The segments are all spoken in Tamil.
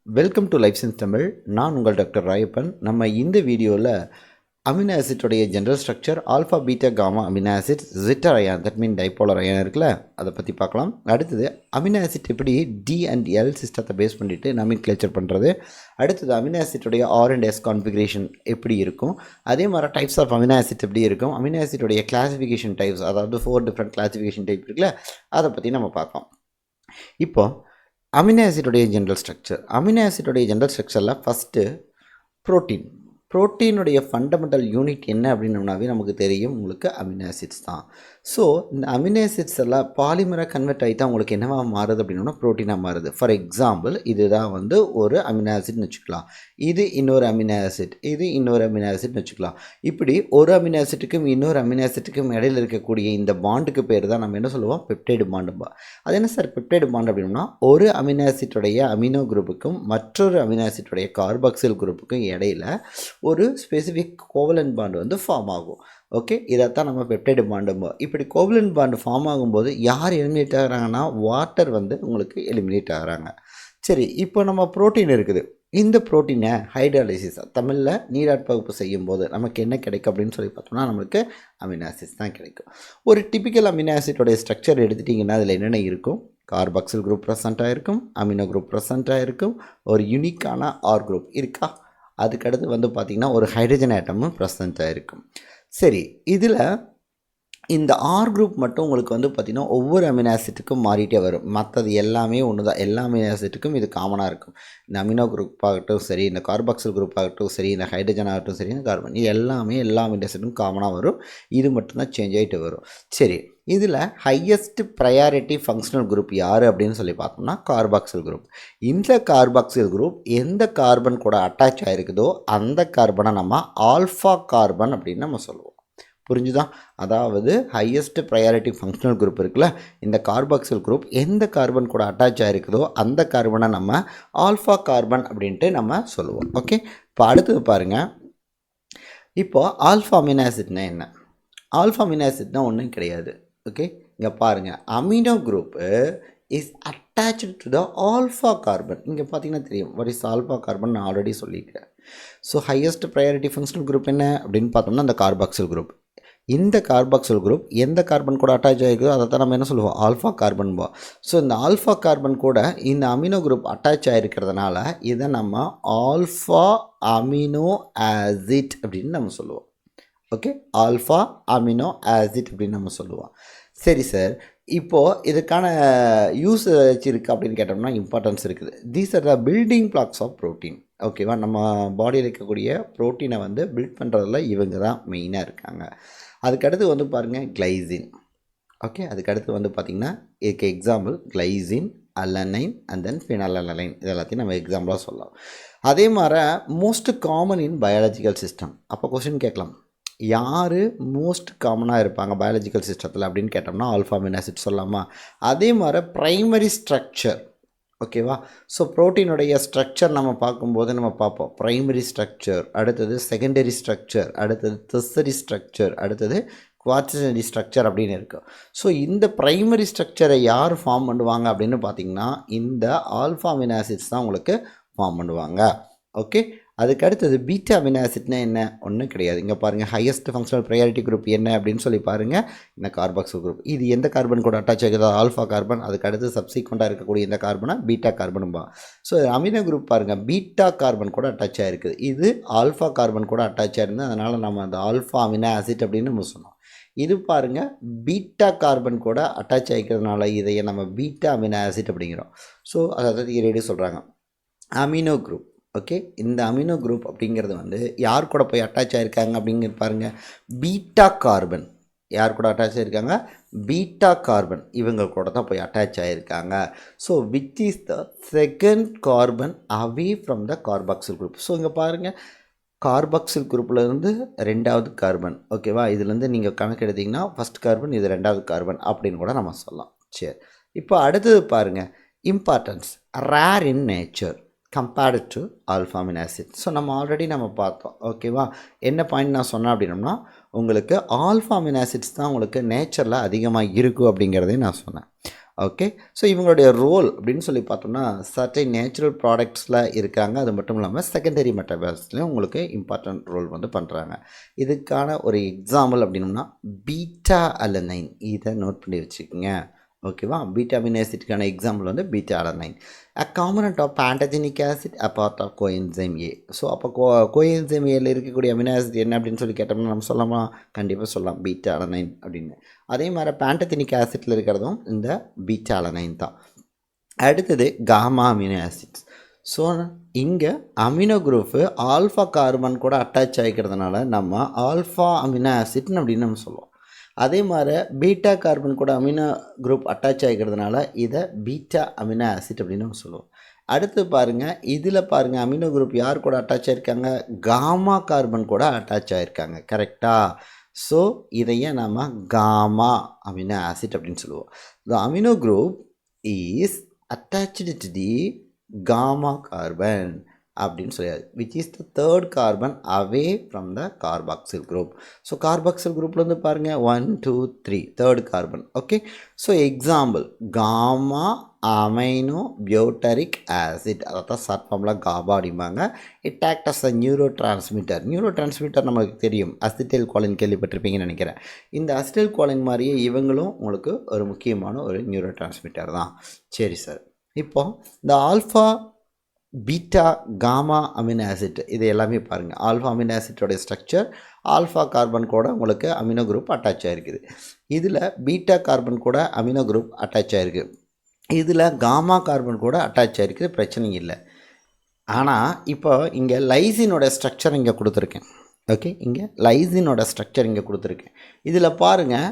Welcome to Life Sense Tamil. நான் உங்கள் டாக்டர் ராயப்பன். நம்ம இந்த வீடியோவில் அமினோ ஆசிட்டோடைய general structure, alpha beta gamma amino acid, zwitter ion, that mean dipolar ion இருக்குல்ல, அதை பற்றி பார்க்கலாம். அடுத்தது அமினோ ஆசிட் எப்படி டி அண்ட் எல் சிஸ்டத்தை பேஸ் பண்ணிவிட்டு நாமின்க்ளேச்சர் பண்ணுறது. அடுத்தது அமினோ ஆசிட்டோடைய ஆர் அண்ட் எஸ் கான்ஃபிகரேஷன் எப்படி இருக்கும், அதே மாதிரி டைப்ஸ் ஆஃப் அமினோ ஆசிட் எப்படி இருக்கும், அமினோ ஆசிட்டோடைய கிளாசிஃபிகேஷன் டைப்ஸ், அதாவது 4 டிஃப்ரெண்ட் கிளாசிஃபிகேஷன் டைப் இருக்குல்ல, அதை பற்றி நம்ம பார்க்கலாம். இப்போது அமினோ ஆசிடோடைய ஜென்ரல் ஸ்ட்ரக்சர். அமினோ ஆசிடோடைய ஜென்ரல் ஸ்ட்ரக்சரில் ஃபஸ்ட்டு ப்ரோட்டீன். ப்ரோட்டீனுடைய ஃபண்டமெண்டல் யூனிட் என்ன அப்படின்னோம்னாவே நமக்கு தெரியும், உங்களுக்கு அமினோ ஆசிட்ஸ் தான். ஸோ இந்த அமினோ ஆசிட்ஸ் எல்லாம் பாலிமராக கன்வெர்ட் ஆகிட்டா உங்களுக்கு என்னவா மாறுது அப்படின்னா ப்ரோட்டீனாக மாறுது. ஃபார் எக்ஸாம்பிள், இதுதான் வந்து ஒரு அமினோ ஆசிட்னு வச்சுக்கலாம், இது இன்னொரு அமினோ ஆசிட், இது இன்னொரு அமினோ ஆசிட்னு வச்சுக்கலாம். இப்படி ஒரு அமினோ ஆசிட்டுக்கும் இன்னொரு அமினோ ஆசிட்டுக்கும் இடையில் இருக்கக்கூடிய இந்த பாண்டுக்கு பேர் தான் நம்ம என்ன சொல்லுவோம், பெப்டைடு பாண்டும்பா. அது என்ன சார் பெப்டைடு பாண்ட் அப்படின்னா, ஒரு அமினோ ஆசிட்டுடைய அமினோ குரூப்புக்கும் மற்றொரு அமினோ ஆசிட்டுடைய கார்பாக்சில் குரூப்புக்கும் இடையில் ஒரு ஸ்பெசிஃபிக் கோவலன்ட் பாண்டு வந்து ஃபார்ம் ஆகும். ஓகே, இதைத்தான் நம்ம பெப்டைடு பாண்டும்போ. இப்படி கோவலன்ட் பாண்டு ஃபார்ம் ஆகும்போது யார் எலிமினேட் ஆகிறாங்கன்னா, வாட்டர் வந்து உங்களுக்கு எலிமினேட் ஆகிறாங்க. சரி, இப்போ நம்ம ப்ரோட்டீன் இருக்குது. இந்த ப்ரோட்டீனை ஹைட்ராலிசிஸ், தமிழில் நீராற்பகுப்பு செய்யும்போது நமக்கு என்ன கிடைக்கும் அப்படின்னு சொல்லி பார்த்தோம்னா, நம்மளுக்கு அமினோ ஆசிட்ஸ் தான் கிடைக்கும். ஒரு டிபிக்கல் அமினோ ஆசிட்டோடைய ஸ்ட்ரக்சர் எடுத்துட்டிங்கன்னா அதில் என்னென்ன இருக்கும், கார்பாக்சில் குரூப் ப்ரெசண்ட்டாக இருக்கும், அமினோ குரூப் ப்ரெசண்ட்டாக இருக்கும், ஒரு யூனிக்கான ஆர் குரூப் இருக்கா, அதுக்கடுத்து வந்து பார்த்திங்கன்னா ஒரு ஹைட்ரஜன் ஆட்டமும் ப்ரெசண்ட்டாக இருக்கும். சரி, இதில் இந்த ஆர் குரூப் மட்டும் உங்களுக்கு வந்து பார்த்திங்கன்னா ஒவ்வொரு அமினோ ஆசிட்டுக்கும் மாறிட்டே வரும். மற்றது எல்லாமே ஒன்று தான், எல்லா அமினோ ஆசிட்டுக்கும் இது காமனாக இருக்கும். இந்த அமினோ குரூப் ஆகட்டும் சரி, இந்த கார்பாக்சில் குரூப் ஆகட்டும் சரி, இந்த ஹைட்ரஜன் ஆகட்டும் சரி, இந்த கார்பன், இது எல்லாமே எல்லா அமினோ ஆசிட்டும் காமனாக வரும். இது மட்டும்தான் சேஞ்ச் ஆகிட்டு வரும். சரி, இதில் ஹையஸ்ட் ப்ரையாரிட்டி ஃபங்க்ஷனல் குரூப் யார் அப்படின்னு சொல்லி பார்த்தோம்னா கார்பாக்சில் குரூப். இந்த கார்பாக்சில் குரூப் எந்த கார்பன் கூட அட்டாச் ஆகிருக்குதோ அந்த கார்பனை நம்ம ஆல்ஃபா கார்பன் அப்படின்னு நம்ம சொல்லுவோம். புரிஞ்சுதான்? அதாவது ஹையஸ்ட் ப்ரையாரிட்டி ஃபங்க்ஷனல் குரூப் இருக்குல்ல, இந்த கார்பாக்சில் குரூப் எந்த கார்பன் கூட அட்டாச் ஆகிருக்குதோ அந்த கார்பனை நம்ம ஆல்ஃபா கார்பன் அப்படின்ட்டு நம்ம சொல்லுவோம். ஓகே, இப்போ அடுத்தது பாருங்கள். இப்போது ஆல்ஃபா அமினோ ஆசிட்னா என்ன? ஆல்ஃபா அமினோ ஆசிட்னா ஒன்றும் கிடையாது. ஓகே, இங்கே பாருங்கள், amino group is attached to the alpha carbon. இங்கே பார்த்தீங்கன்னா தெரியும் வாட் இஸ் ஆல்ஃபா கார்பன், நான் ஆல்ரெடி சொல்லியிருக்கேன். So highest priority functional group என்ன அப்படின்னு பார்த்தோம்னா அந்த கார்பாக்சில் குரூப். இந்த கார்பாக்சில் குரூப் எந்த கார்பன் கூட அட்டாச் ஆகிருக்குதோ அதை தான் நம்ம என்ன சொல்லுவோம், ஆல்ஃபா கார்பன்பா. ஸோ இந்த ஆல்ஃபா கார்பன் கூட இந்த அமினோ குரூப் அட்டாச் ஆகிருக்கிறதுனால இதை நம்ம ஆல்ஃபா அமினோ ஆசிட் அப்படின்னு நம்ம சொல்லுவோம். ஓகே, ஆல்ஃபா அமினோ ஆசிட் அப்படின்னு நம்ம சொல்லுவோம். சரி சார், இப்போது இதுக்கான யூசேஜ் இருக்குது அப்படின்னு கேட்டோம்னா இம்பார்ட்டன்ஸ் இருக்குது. These are the building blocks of protein. ஓகேவா, நம்ம பாடியில் இருக்கக்கூடிய ப்ரோட்டீனை வந்து பில்ட் பண்ணுறதுல இவங்க தான் மெயினாக இருக்காங்க. அதுக்கடுத்து வந்து பாருங்கள் கிளைசின். ஓகே, அதுக்கடுத்து வந்து பார்த்திங்கன்னா இதுக்கு example glycine, alanine and then phenylalanine, இது எல்லாத்தையும் நம்ம எக்ஸாம்பிளாக சொல்லலாம். அதே மாதிரி most common in biological system. அப்போ கொஸ்டின் கேட்கலாம், யார் மோஸ்ட் காமனாக இருப்பாங்க பயாலஜிக்கல் சிஸ்டத்தில் அப்படின்னு கேட்டோம்னா ஆல்ஃபா அமினோ ஆசிட் சொல்லலாமா. அதே மாதிரி ப்ரைமரி ஸ்ட்ரக்சர். ஓகேவா, ஸோ ப்ரோட்டீனுடைய ஸ்ட்ரக்சர் நம்ம பார்க்கும்போது நம்ம பார்ப்போம் ப்ரைமரி ஸ்ட்ரக்சர், அடுத்தது செகண்டரி ஸ்ட்ரக்சர், அடுத்தது டெர்சரி ஸ்ட்ரக்சர், அடுத்தது குவாட்டர்னரி ஸ்ட்ரக்சர் அப்படின்னு இருக்குது. ஸோ இந்த ப்ரைமரி ஸ்ட்ரக்சரை யார் ஃபார்ம் பண்ணுவாங்க அப்படின்னு பார்த்தீங்கன்னா இந்த ஆல்ஃபா அமினோ ஆசிட்ஸ் தான் உங்களுக்கு ஃபார்ம் பண்ணுவாங்க. ஓகே, அதுக்கு அடுத்தது பீட்டா அமினோ ஆசிட்னா என்ன, ஒன்றும் கிடையாது. இங்கே பாருங்கள், ஹையஸ்ட் ஃபங்க்ஷனல் ப்ரையாரிட்டி குரூப் என்ன அப்படின்னு சொல்லி பாருங்கள், இந்த கார்பாக்சில் குரூப். இது எந்த கார்பன் கூட அட்டாச் ஆகுதோ ஆல்ஃபா கார்பன், அதுக்கு அடுத்து சப்சீக்வெண்ட்டாக இருக்கக்கூடிய இந்த கார்பனை பீட்டா கார்பனும்பா. ஸோ அமினோ குரூப் பாருங்கள், பீட்டா கார்பன் கூட அட்டாச் ஆகிருக்குது, இது ஆல்ஃபா கார்பன் கூட அட்டாச் ஆகிருந்து, அதனால் நம்ம அந்த ஆல்ஃபா அமினோ ஆசிட் அப்படின்னு நம்ம சொன்னோம். இது பாருங்கள், பீட்டா கார்பன் கூட அட்டாச் ஆகிக்கிறதுனால இதையே நம்ம பீட்டா அமினோ ஆசிட் அப்படிங்கிறோம். ஸோ அதாவது இரடி சொல்கிறாங்க அமினோ குரூப். ஓகே, இந்த அமினோ குரூப் அப்படிங்கிறது வந்து யார் கூட போய் அட்டாச் ஆகிருக்காங்க அப்படிங்கிறது பாருங்கள், பீட்டா கார்பன். யார் கூட அட்டாச் ஆகிருக்காங்க, பீட்டா கார்பன், இவங்க கூட தான் போய் அட்டாச் ஆகிருக்காங்க. So which is the second carbon away from the carboxyl group. So இங்கே பாருங்கள், கார்பாக்சில் குரூப்லேருந்து ரெண்டாவது கார்பன். ஓகேவா, இதுலேருந்து நீங்கள் கணக்கு எடுத்திங்கன்னா ஃபஸ்ட் கார்பன், இது ரெண்டாவது கார்பன் அப்படின்னு கூட நம்ம சொல்லலாம். சரி, இப்போ அடுத்தது பாருங்கள், importance rare in nature compared to alpha amino acid. So நம்ம ஆல்ரெடி நம்ம பார்த்தோம். ஓகேவா, என்ன பாயிண்ட் நான் சொன்னேன் அப்படின்னோம்னா உங்களுக்கு ஆல்ஃபா அமினோ ஆசிட்ஸ் தான் உங்களுக்கு நேச்சரில் அதிகமாக இருக்கும் அப்படிங்கிறதையும் நான் சொன்னேன். ஓகே. ஸோ இவங்களுடைய ரோல் அப்படின்னு சொல்லி பார்த்தோம்னா சர்டைன் நேச்சுரல் ப்ராடக்ட்ஸில் இருக்காங்க. அது மட்டும் இல்லாமல் செகண்டரி மெட்டபாலிசம்லையும் உங்களுக்கு இம்பார்ட்டன்ட் ரோல் வந்து பண்ணுறாங்க. இதுக்கான ஒரு எக்ஸாம்பிள் அப்படின்னோம்னா பீட்டா அலனைன், இதை நோட் பண்ணி வச்சுக்கோங்க. ஓகேவா? பீட்டா அமினோ ஆசிட்கான எக்ஸாம்பிள் வந்து beta alanine. A component of pantothenic acid a part of coenzyme A. So அப்போ கோஎன்சைம் ஏல இருக்கக்கூடிய அமினோ ஆசிட் என்ன அப்படின்னு சொல்லி கேட்டோம்னா நம்ம சொல்லலாமா? கண்டிப்பாக சொல்லலாம், பீட்டா அலனைன் அப்படின்னு. அதே மாதிரி பேண்டஜெனிக் ஆசிட்டில் இருக்கிறதும் இந்த பீட்டா அலனைன் தான். அடுத்தது காமா அமினோ ஆசிட்ஸ். ஸோ இங்கே அமினோ குரூப்பு ஆல்ஃபா கார்பன் கூட அட்டாச் ஆகிக்கிறதுனால நம்ம ஆல்ஃபா அமினோ ஆசிட்னு அப்படின்னு நம்ம சொல்லுவோம். அதே மாதிரி பீட்டா கார்பன் கூட அமினோ குரூப் அட்டாச் ஆகிக்கிறதுனால இதை பீட்டா அமினோ ஆசிட் அப்படின்னு நம்ம சொல்லுவோம். அடுத்து பாருங்கள், இதில் பாருங்கள் அமினோ குரூப் யார் கூட அட்டாச் ஆகிருக்காங்க? காமா கார்பன் கூட அட்டாச் ஆகிருக்காங்க. கரெக்டாக? ஸோ இதையே நம்ம காமா அமினோ ஆசிட் அப்படின்னு சொல்லுவோம். த amino group is attached to the gamma carbon அப்படின்னு சொல்லியாது, which is the third carbon away from the carboxyl group. So carboxyl groupல வந்து பாருங்கள் 1 2 3 third carbon. Okay. So example gamma amino butyric acid, அதான் ஷார்ட் ஃபார்மில் காபா அப்படிம்பாங்க. It act as a neurotransmitter நம்மளுக்கு தெரியும், அசிட்டைல் கோலின் கேள்விப்பட்டிருப்பீங்கன்னு நினைக்கிறேன். இந்த அசிட்டைல் கோலின் மாதிரியே இவங்களும் உங்களுக்கு ஒரு முக்கியமான ஒரு நியூரோ டிரான்ஸ்மிட்டர் தான். சரி சார், இப்போ இந்த alpha beta gamma amino acid இது எல்லாமே பாருங்கள். ஆல்ஃபா அமினோ ஆசிட்டோடைய ஸ்ட்ரக்சர் ஆல்ஃபா கார்பன் கூட உங்களுக்கு அமினோ குரூப் அட்டாச் ஆகிருக்குது. இதில் பீட்டா கார்பன் கூட அமினோ குரூப் அட்டாச் ஆகிருக்கு. இதில் காமா கார்பன் கூட அட்டாச் ஆகிருக்குது, பிரச்சனை இல்லை. ஆனால் இப்போ இங்கே லைசினோட ஸ்ட்ரக்சர் இங்கே கொடுத்துருக்கேன். ஓகே, இங்கே லைசினோட ஸ்ட்ரக்சர் இங்கே கொடுத்துருக்கேன். இதில் பாருங்கள்,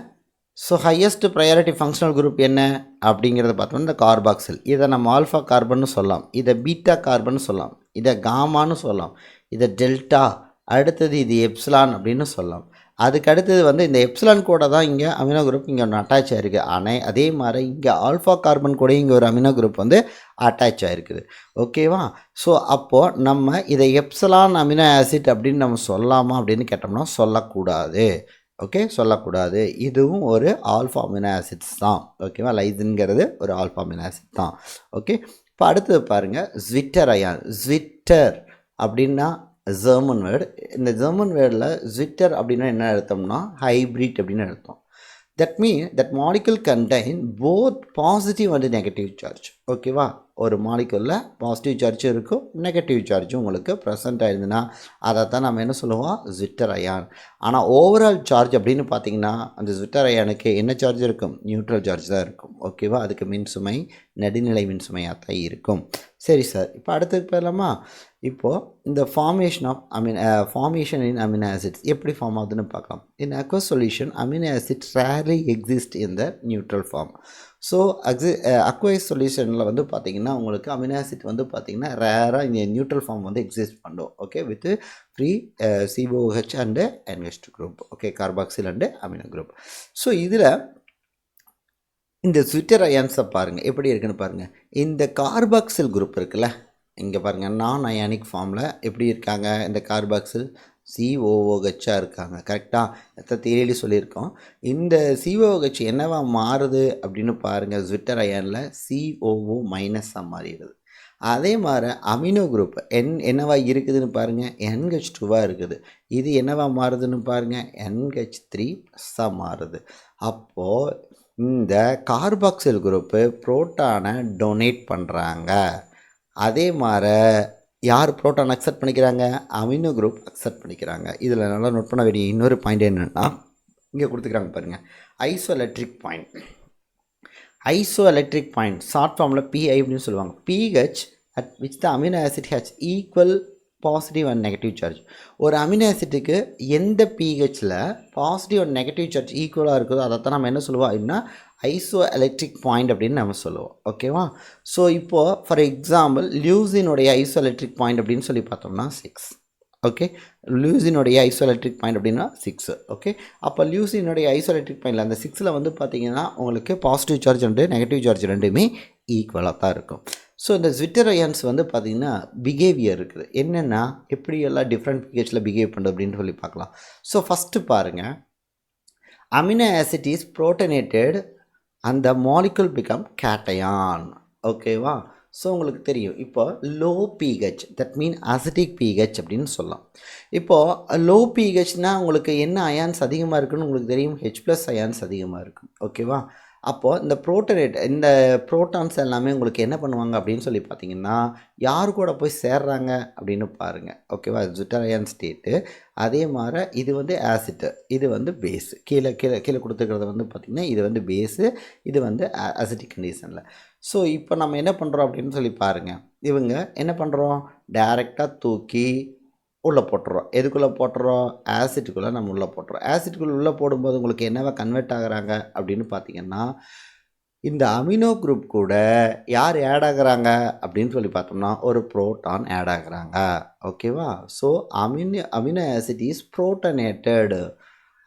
so highest priority functional group என்ன அப்படிங்கிறத பார்த்தோம்னா இந்த கார்பாக்சில். இதை நம்ம ஆல்ஃபா கார்பன்னு சொல்லலாம், இதை பீட்டா கார்பன் சொல்லலாம், இதை காமான்னு சொல்லலாம், இதை டெல்டா, அடுத்தது இது எப்சிலான் அப்படின்னு சொல்லலாம். அதுக்கு அடுத்தது வந்து இந்த எப்சிலான் கூட தான் இங்கே அமினோ குரூப் இங்கே ஒன்று அட்டாச் ஆகிருக்கு. ஆனால் அதே மாதிரி இங்கே ஆல்ஃபா கார்பன் கூட இங்கே ஒரு அமினோ குரூப் வந்து அட்டாச் ஆகிருக்குது. ஓகேவா? ஸோ அப்போது நம்ம இதை எப்சிலான் அமினோ ஆசிட் அப்படின்னு நம்ம சொல்லலாமா அப்படின்னு கேட்டோம்னா சொல்லக்கூடாது. ஓகே, சொல்லக்கூடாது. இதுவும் ஒரு ஆல்ஃபா அமினோ ஆசிட்ஸ் தான். ஓகேவா? லைசின்ங்கிறது ஒரு ஆல்ஃபா அமினோ ஆசிட் தான். ஓகே, இப்போ அடுத்தது பாருங்கள், ஸ்விட்டர் அயான். ஸ்விட்டர் அப்படின்னா ஜெர்மன் வேர்டு. இந்த ஜெர்மன் வேர்டில் ஸ்விட்டர் அப்படின்னா என்ன அர்த்தம்னா ஹைப்ரிட் அப்படின்னு அர்த்தம். That mean that molecule contain both positive and negative charge. ஓகேவா? ஒரு மாலிகுலில் பாசிட்டிவ் சார்ஜும் இருக்கும், நெகட்டிவ் சார்ஜும் உங்களுக்கு ப்ரெசென்ட் ஆயிருந்துன்னா அதை தான் நம்ம என்ன சொல்லுவோம்? Zwitter ion. ஆனால் ஓவரால் சார்ஜ் அப்படின்னு பார்த்தீங்கன்னா அந்த ஸ்விட்டர் அயானுக்கு என்ன சார்ஜ் இருக்கும்? நியூட்ரல் சார்ஜ் தான் இருக்கும். ஓகேவா? அதுக்கு மின்சுமை நடுநிலை மின்சுமையாக தான் இருக்கும். சரி சார், இப்போ அடுத்தது போயிடலாமா? இப்போது இந்த ஃபார்மேஷன் இன் அமினோ ஆசிட்ஸ் எப்படி ஃபார்ம் ஆகுதுன்னு பார்க்கலாம். In aqueous solution amino acid rarely exist in the neutral form. So aqueous சொல்யூஷனில் வந்து பார்த்திங்கன்னா உங்களுக்கு அமினோ ஆசிட் வந்து பார்த்திங்கன்னா ரேராக இந்த நியூட்ரல் ஃபார்ம் வந்து எக்ஸிஸ்ட் பண்ணும். Okay, with free COH and NH2 group. Okay, carboxyl and amino group. So இதில் இந்த ஸ்விட்டர் அயான்ஸை பாருங்கள் எப்படி இருக்குன்னு பாருங்கள். இந்த கார்பாக்சில் குரூப் இருக்குல்ல, இங்கே பாருங்கள், நான் அயானிக் ஃபார்மில் எப்படி இருக்காங்க? இந்த கார்பாக்சில் COOH இருக்காங்க. கரெக்டாக? எத்தனை தியரியில சொல்லியிருக்கோம். இந்த COOH என்னவா மாறுது அப்படின்னு பாருங்கள். ஸ்விட்டர் அயானில் COO மைனஸாக மாறிடுது. அதே மாதிரி அமினோ குரூப் என்னவா இருக்குதுன்னு பாருங்கள், NH2வாக இருக்குது. இது என்னவா மாறுதுன்னு பாருங்கள், NH3 ப்ளஸ்ஸாக மாறுது. அப்போது இந்த கார்பாக்சில் குரூப்பு புரோட்டானை டொனேட் பண்ணுறாங்க. அதே மாதிரி யார் புரோட்டான் அக்செப்ட் பண்ணிக்கிறாங்க? அமினோ குரூப் அக்செப்ட் பண்ணிக்கிறாங்க. இதில் நல்லா நோட் பண்ண வேண்டிய இன்னொரு பாயிண்ட் என்னென்னா, இங்கே கொடுத்துக்கிறாங்க பாருங்கள், ஐசோஎலக்ட்ரிக் பாயிண்ட். ஐசோஎலக்ட்ரிக் பாயிண்ட் ஷார்ட் ஃபார்மில் PI அப்படின்னு சொல்லுவாங்க. pH at which the amino acid has equal positive and negative charge. ஒரு அமினோ ஆசிட்டுக்கு எந்த pHல் பாசிட்டிவ் அண்ட் நெகட்டிவ் சார்ஜ் ஈக்குவலாக இருக்குதோ அதைத்தான் நம்ம என்ன சொல்லுவோம் அப்படின்னா ஐசோ எலக்ட்ரிக் பாயிண்ட் அப்படின்னு நம்ம சொல்லுவோம். ஓகேவா? ஸோ இப்போது ஃபார் எக்ஸாம்பிள் லியூசினுடைய ஐசோ எலக்ட்ரிக் பாயிண்ட் அப்படின்னு சொல்லி பார்த்தோம்னா 6. ஓகே, லியூசினுடைய ஐசோ எலக்ட்ரிக் பாயிண்ட் அப்படின்னா 6. ஓகே, அப்போ லியூசினுடைய ஐசோ எலக்ட்ரிக் பாயிண்டில் அந்த 6ல் வந்து பார்த்திங்கன்னா உங்களுக்கு positive charge and negative charge ரெண்டுமே ஈக்குவலாக தான் இருக்கும். ஸோ இந்த ஸ்விட்டர் அயான்ஸ் வந்து பார்த்திங்கன்னா பிஹேவியர் இருக்குது. என்னென்னா எப்படியெல்லாம் டிஃப்ரெண்ட் pHல் பிஹேவ் பண்ணுறது அப்படின்னு சொல்லி பார்க்கலாம். ஸோ ஃபஸ்ட்டு பாருங்கள், அமினோ ஆசிட் இஸ் புரோட்டனேட்டட் அந்த மாலிகுல் பிகம் கேட்டயான். ஓகேவா? ஸோ உங்களுக்கு தெரியும் இப்போ low pH that mean acidic pH அப்படின்னு சொல்லலாம். இப்போது லோ பிஹெச்னால் உங்களுக்கு என்ன அயான்ஸ் அதிகமாக இருக்குன்னு உங்களுக்கு தெரியும், H+ அயான்ஸ் அதிகமாக இருக்கும். ஓகேவா? அப்போது இந்த புரோட்டனேட் இந்த புரோட்டான்ஸ் எல்லாமே உங்களுக்கு என்ன பண்ணுவாங்க அப்படின்னு சொல்லி பார்த்தீங்கன்னா, யார் கூட போய் சேர்றாங்க அப்படின்னு பாருங்கள். ஓகேவா? Zwitter ion state. அதே மாதிரி இது வந்து ஆசிட்டு, இது வந்து பேஸு. கீழே கீழே கீழே கொடுத்துருக்கிறது வந்து பார்த்திங்கன்னா இது வந்து பேஸு, இது வந்து அசிட்டிக் கண்டிஷனில். ஸோ இப்போ நம்ம என்ன பண்ணுறோம் அப்படின்னு சொல்லி பாருங்கள். இவங்க என்ன பண்ணுறோம், டைரெக்டாக தூக்கி உள்ளே போட்டுறோம். எதுக்குள்ளே போட்டுறோம், ஆசிட்டுக்குள்ளே நம்ம உள்ளே போட்டுறோம். ஆசிட்டுக்குள்ளே உள்ளே போடும்போது உங்களுக்கு என்னவா கன்வெர்ட் ஆகுறாங்க அப்படின்னு பார்த்தீங்கன்னா, இந்த அமினோ குரூப் கூட யார் ஆட் ஆகுறாங்க அப்படின்னு சொல்லி பார்த்தோம்னா ஒரு புரோட்டான் ஆட் ஆகுறாங்க. ஓகேவா? So amino acid is protonated.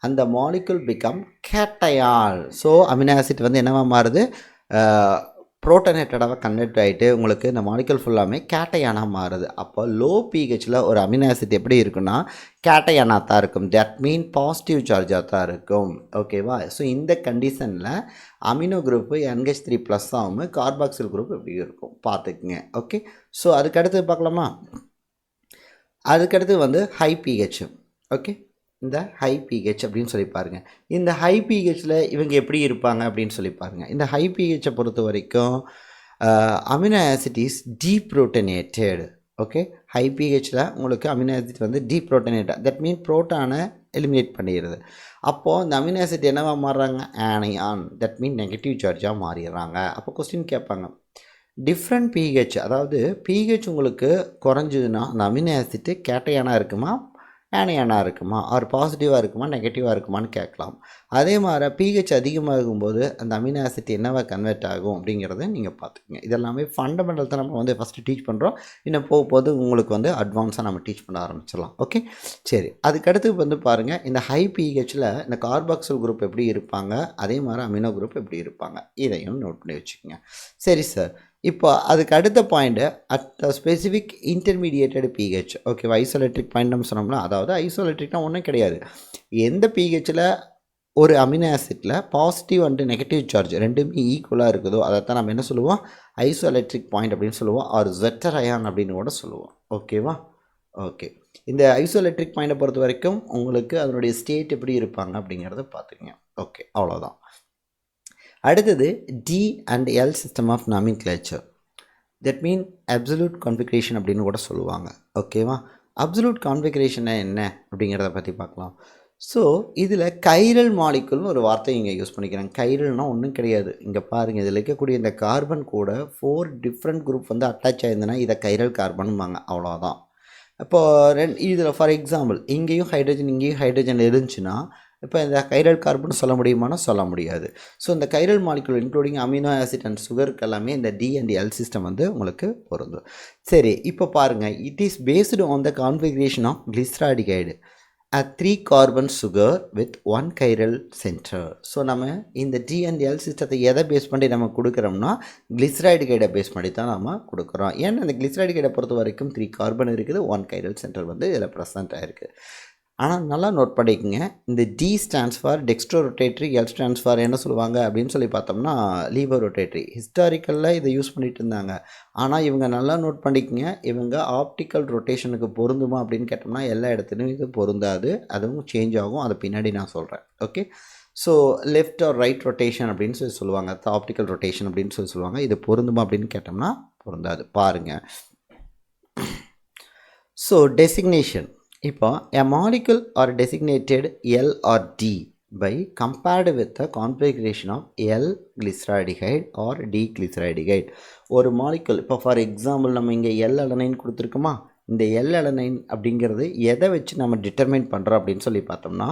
அந்த molecule become cation. So amino acid வந்து என்னவா மாறுது, புரோட்டனேட்டடாக கன்வெர்ட் ஆகிட்டு உங்களுக்கு இந்த மாலிகுல் ஃபுல்லாமே கேட்டயானாக மாறுது. அப்போ லோ பிஹெச்சில் ஒரு அமினோ ஆசிட் எப்படி இருக்குன்னா கேட்டயானாக தான் இருக்கும். தட் மீன் பாசிட்டிவ் சார்ஜாக தான் இருக்கும். ஓகேவா? ஸோ இந்த கண்டிஷனில் அமினோ குரூப்பு NH3+ ஆகும், கார்பாக்சில் குரூப் எப்படி இருக்கும் பார்த்துக்குங்க. ஓகே, ஸோ அதுக்கடுத்து பார்க்கலாமா? அதுக்கடுத்து வந்து ஹை பிஹெச். ஓகே, இந்த ஹை பிஹெச் அப்படின்னு சொல்லி பாருங்கள். இந்த ஹை பிஹெச்சில் இவங்க எப்படி இருப்பாங்க அப்படின்னு சொல்லி பாருங்கள். இந்த ஹை பிஹெச்சை பொறுத்த வரைக்கும் amino acid is deprotonated. Okay, high பிஹெச்சில் உங்களுக்கு அமினோ ஆசிட் வந்து டீப்ரோட்டனேட்டட். தட் மீன் புரோட்டானை எலிமினேட் பண்ணிடுது. அப்போது இந்த அமினோ ஆசிட் என்னவா மாறுறாங்க, ஆனியான். தட் மீன் நெகட்டிவ் சார்ஜாக மாறிடுறாங்க. அப்போ கொஸ்டின் கேட்பாங்க, டிஃப்ரெண்ட் பிஹெச், அதாவது பிஹெச் உங்களுக்கு குறைஞ்சதுன்னா அந்த அமினோ ஆசிட் கேட்டயானாக இருக்குமா, ஆனியானாக இருக்குமா, ஆர் பாசிட்டிவாக இருக்குமா, நெகட்டிவாக இருக்குமான்னு கேட்கலாம். அதே மாதிரி பிஹெச் அதிகமாகும்போது அந்த அமினோ ஆசிட் என்னவா கன்வெர்ட் ஆகும் அப்படிங்கிறத நீங்கள் பார்த்துக்கங்க. இதெல்லாமே ஃபண்டமெண்டல் தான் நம்ம வந்து ஃபஸ்ட்டு டீச் பண்ணுறோம். இன்னும் போகும்போது உங்களுக்கு வந்து அட்வான்ஸாக நம்ம டீச் பண்ண ஆரம்பிச்சிடலாம். ஓகே, சரி. அதுக்கடுத்து வந்து பாருங்கள், இந்த ஹை பிஹெச்சில் இந்த கார்பாக்சில் குரூப் எப்படி இருப்பாங்க, அதே மாதிரி அமினோ குரூப் எப்படி இருப்பாங்க, இதையும் நோட் பண்ணி வச்சுக்கோங்க. சரி சார், இப்போ அதுக்கு அடுத்த பாயிண்ட்டு அட் ஸ்பெசிஃபிக் இன்டர்மீடியேட்டட் பிஹெச். ஓகேவா? ஐசோலெக்ட்ரிக் பாயிண்ட் நம்ம சொன்னோம்னா, அதாவது ஐசோலெக்ட்ரிக்னா ஒன்றும் கிடையாது. எந்த பிஹெச்சில் ஒரு அமினோ ஆசிட்டில் பாசிட்டிவ் அண்ட் நெகட்டிவ் சார்ஜ் ரெண்டுமே ஈக்குவலாக இருக்குதோ அதைத்தான் நம்ம என்ன சொல்லுவோம், ஐசோலெக்ட்ரிக் பாயிண்ட் அப்படின்னு சொல்லுவோம், ஆர் ஜெட்டர் அயான் அப்படின்னு கூட சொல்லுவோம். ஓகேவா? ஓகே, இந்த ஐசோலெக்ட்ரிக் பாயிண்ட்டை பொறுத்த வரைக்கும் உங்களுக்கு அதனுடைய ஸ்டேட் எப்படி இருப்பாங்க அப்படிங்கிறத பார்த்துக்கங்க. ஓகே, அவ்வளோதான். அடுத்தது D and L system of nomenclature. That mean absolute configuration அப்படின்னு கூட சொல்லுவாங்க. ஓகேவா? அப்சல்யூட் கான்ஃபிகரேஷனை என்ன அப்படிங்கிறத பற்றி பார்க்கலாம். ஸோ இதில் கைரல் மாலிகுல்னு ஒரு வார்த்தை இங்கே யூஸ் பண்ணிக்கிறாங்க. கைரல்னால் ஒன்றும் கிடையாது. இங்கே பாருங்கள், இதில் இருக்கக்கூடிய இந்த கார்பன் கூட 4 டிஃப்ரெண்ட் குரூப் வந்து அட்டாச் ஆயிருந்ததுன்னா இதை கைரல் கார்பன்பாங்க. அவ்வளோதான். இப்போது இதில் ஃபார் எக்ஸாம்பிள் இங்கேயும் ஹைட்ரஜன் இங்கேயும் ஹைட்ரஜன் இருந்துச்சுன்னா இப்போ இந்த கைரல் கார்பன் சொல்ல முடியுமானா சொல்ல முடியாது. ஸோ இந்த chiral molecule including amino acid and சுகருக்கு எல்லாமே இந்த டி அண்ட் எல் சிஸ்டம் வந்து உங்களுக்கு பொருந்தும். சரி, இப்போ பாருங்கள், it is based on the configuration of glyceraldehyde a 3 carbon sugar with 1 chiral center. So நம்ம இந்த டி அண்ட் எல் சிஸ்டத்தை எதை பேஸ் பண்ணி நம்ம கொடுக்குறோம்னா கிளிசரால்டிகைடை பேஸ் பண்ணி தான் நம்ம கொடுக்குறோம். ஏன்னா இந்த கிளிசரால்டிகைடை பொறுத்த வரைக்கும் 3 கார்பன் இருக்குது, 1 chiral center வந்து இதில் ப்ரெசென்ட் ஆகிருக்கு. ஆனால் நல்லா நோட் பண்ணிக்கோங்க, இந்த D stands for dextro rotatory, L stands for என்ன சொல்லுவாங்க அப்படின்னு சொல்லி பார்த்தோம்னா லீவோ ரொட்டேட்ரி. ஹிஸ்டாரிக்கலில் இதை யூஸ் பண்ணிகிட்டு இருந்தாங்க. ஆனால் இவங்க நல்லா நோட் பண்ணிக்கோங்க, இவங்க ஆப்டிக்கல் ரொட்டேஷனுக்கு பொருந்துமா அப்படின்னு கேட்டோம்னா எல்லா இடத்துலையும் இது பொருந்தாது, அதுவும் சேஞ்ச் ஆகும். அதை பின்னாடி நான் சொல்கிறேன். Okay, so left or right rotation அப்படின்னு சொல்லி சொல்லுவாங்க, ஆப்டிக்கல் ரொட்டேஷன் அப்படின்னு சொல்லி சொல்லுவாங்க. இது பொருந்துமா அப்படின்னு கேட்டோம்னா பொருந்தாது. பாருங்கள், ஸோ டெசிக்னேஷன். இப்போ a molecule are designated L or D by compared with the configuration of L glyceraldehyde or D glyceraldehyde. ஒரு மாலிகுல் இப்போ ஃபார் எக்ஸாம்பிள் நம்ம இங்கே L அலனைன் கொடுத்துருக்குமா, இந்த L அலனைன் அப்படிங்கிறது எதை வச்சு நம்ம டிட்டர்மைன் பண்ணுறோம் அப்படின்னு சொல்லி பார்த்தோம்னா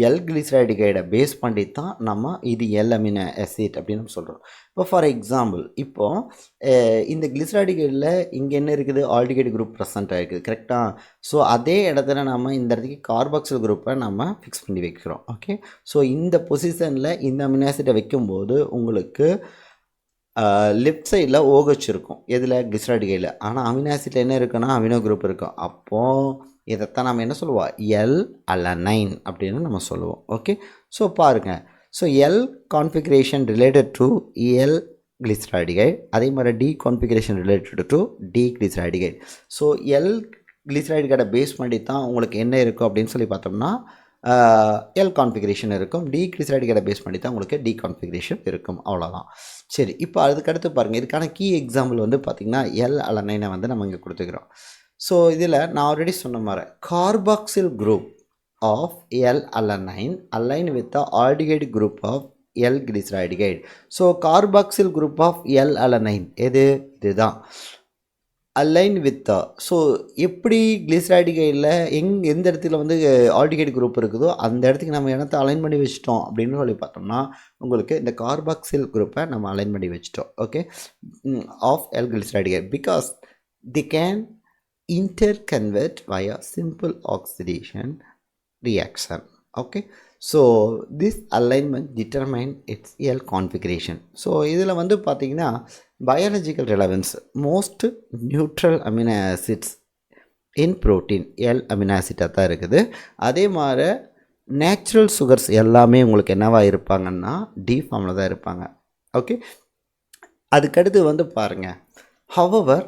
எல் கிளிசரால்டிகைடை பேஸ் பண்ணி தான் நம்ம இது எல் அமினோ ஆசிட் அப்படின்னு நம்ம சொல்கிறோம். இப்போ ஃபார் எக்ஸாம்பிள் இப்போது இந்த கிளிசரால்டிகைடில் இங்கே என்ன இருக்குது, ஆல்டிகைடு குரூப் ப்ரெசென்ட் ஆகிருக்குது, கரெக்டாக? ஸோ அதே இடத்துல நம்ம இந்த இடத்துக்கு கார்பாக்சில் குரூப்பை நம்ம ஃபிக்ஸ் பண்ணி வைக்கிறோம். ஓகே, ஸோ இந்த பொசிஷனில் இந்த அமினோ ஆசிட்டை வைக்கும்போது உங்களுக்கு லெஃப்ட் சைடில் OH இருக்கும், எதில் கிளிசரால்டிகைடில். ஆனால் அமினோ ஆசிட்டில் என்ன இருக்குன்னா அமினோ குரூப் இருக்கும். அப்போது இதைத்தான் நம்ம என்ன சொல்லுவோம், எல் அலனைன் அப்படின்னு நம்ம சொல்லுவோம். ஓகே, ஸோ பாருங்கள், so L configuration related to L glyceraldehyde, அதே மாதிரி D configuration related to D glyceraldehyde. So L கிளிசரால்டிகைடை பேஸ் பண்ணி தான் உங்களுக்கு என்ன இருக்கும் அப்படின்னு சொல்லி பார்த்தோம்னா எல் கான்ஃபிகரேஷன் இருக்கும். டி கிளிசரால்டிகைடை பேஸ் பண்ணி தான் உங்களுக்கு டி கான்ஃபிகரேஷன் இருக்கும். அவ்வளோதான். சரி, இப்போ அதுக்கடுத்து பாருங்கள், இதுக்கான கீ எக்ஸாம்பிள் வந்து பார்த்திங்கன்னா எல் அலனைனை வந்து நம்ம இங்கே கொடுத்துக்கிறோம். ஸோ இதில் நான் ஆல்ரெடி சொன்ன மாதிரி carboxyl group of L alanine align with the aldehyde group of L glyceraldehyde. So carboxyl group of L alanine இதுதான் அலைன் வித். ஸோ எப்படி கிளிசரால்டிகைடில் எந்த இடத்துல வந்து ஆல்டிகைடு குரூப் இருக்குதோ அந்த இடத்துக்கு நம்ம இடத்த அலைன் பண்ணி வச்சிட்டோம் அப்படின்னு சொல்லி பார்த்தோம்னா உங்களுக்கு இந்த கார்பாக்சில் குரூப்பை நம்ம அலைன் பண்ணி வச்சிட்டோம். Okay, of L glyceraldehyde because they can interconvert via simple oxidation reaction. Okay, so this alignment determine its L configuration. So இதில் வந்து பார்த்தீங்கன்னா biological relevance most neutral amino acids in protein L amino acid தான் இருக்குது. அதே மாதிரி நேச்சுரல் சுகர்ஸ் எல்லாமே உங்களுக்கு என்னவாக இருப்பாங்கன்னா டி ஃபார்மில் தான் இருப்பாங்க. ஓகே, அதுக்கடுத்து வந்து பாருங்கள், however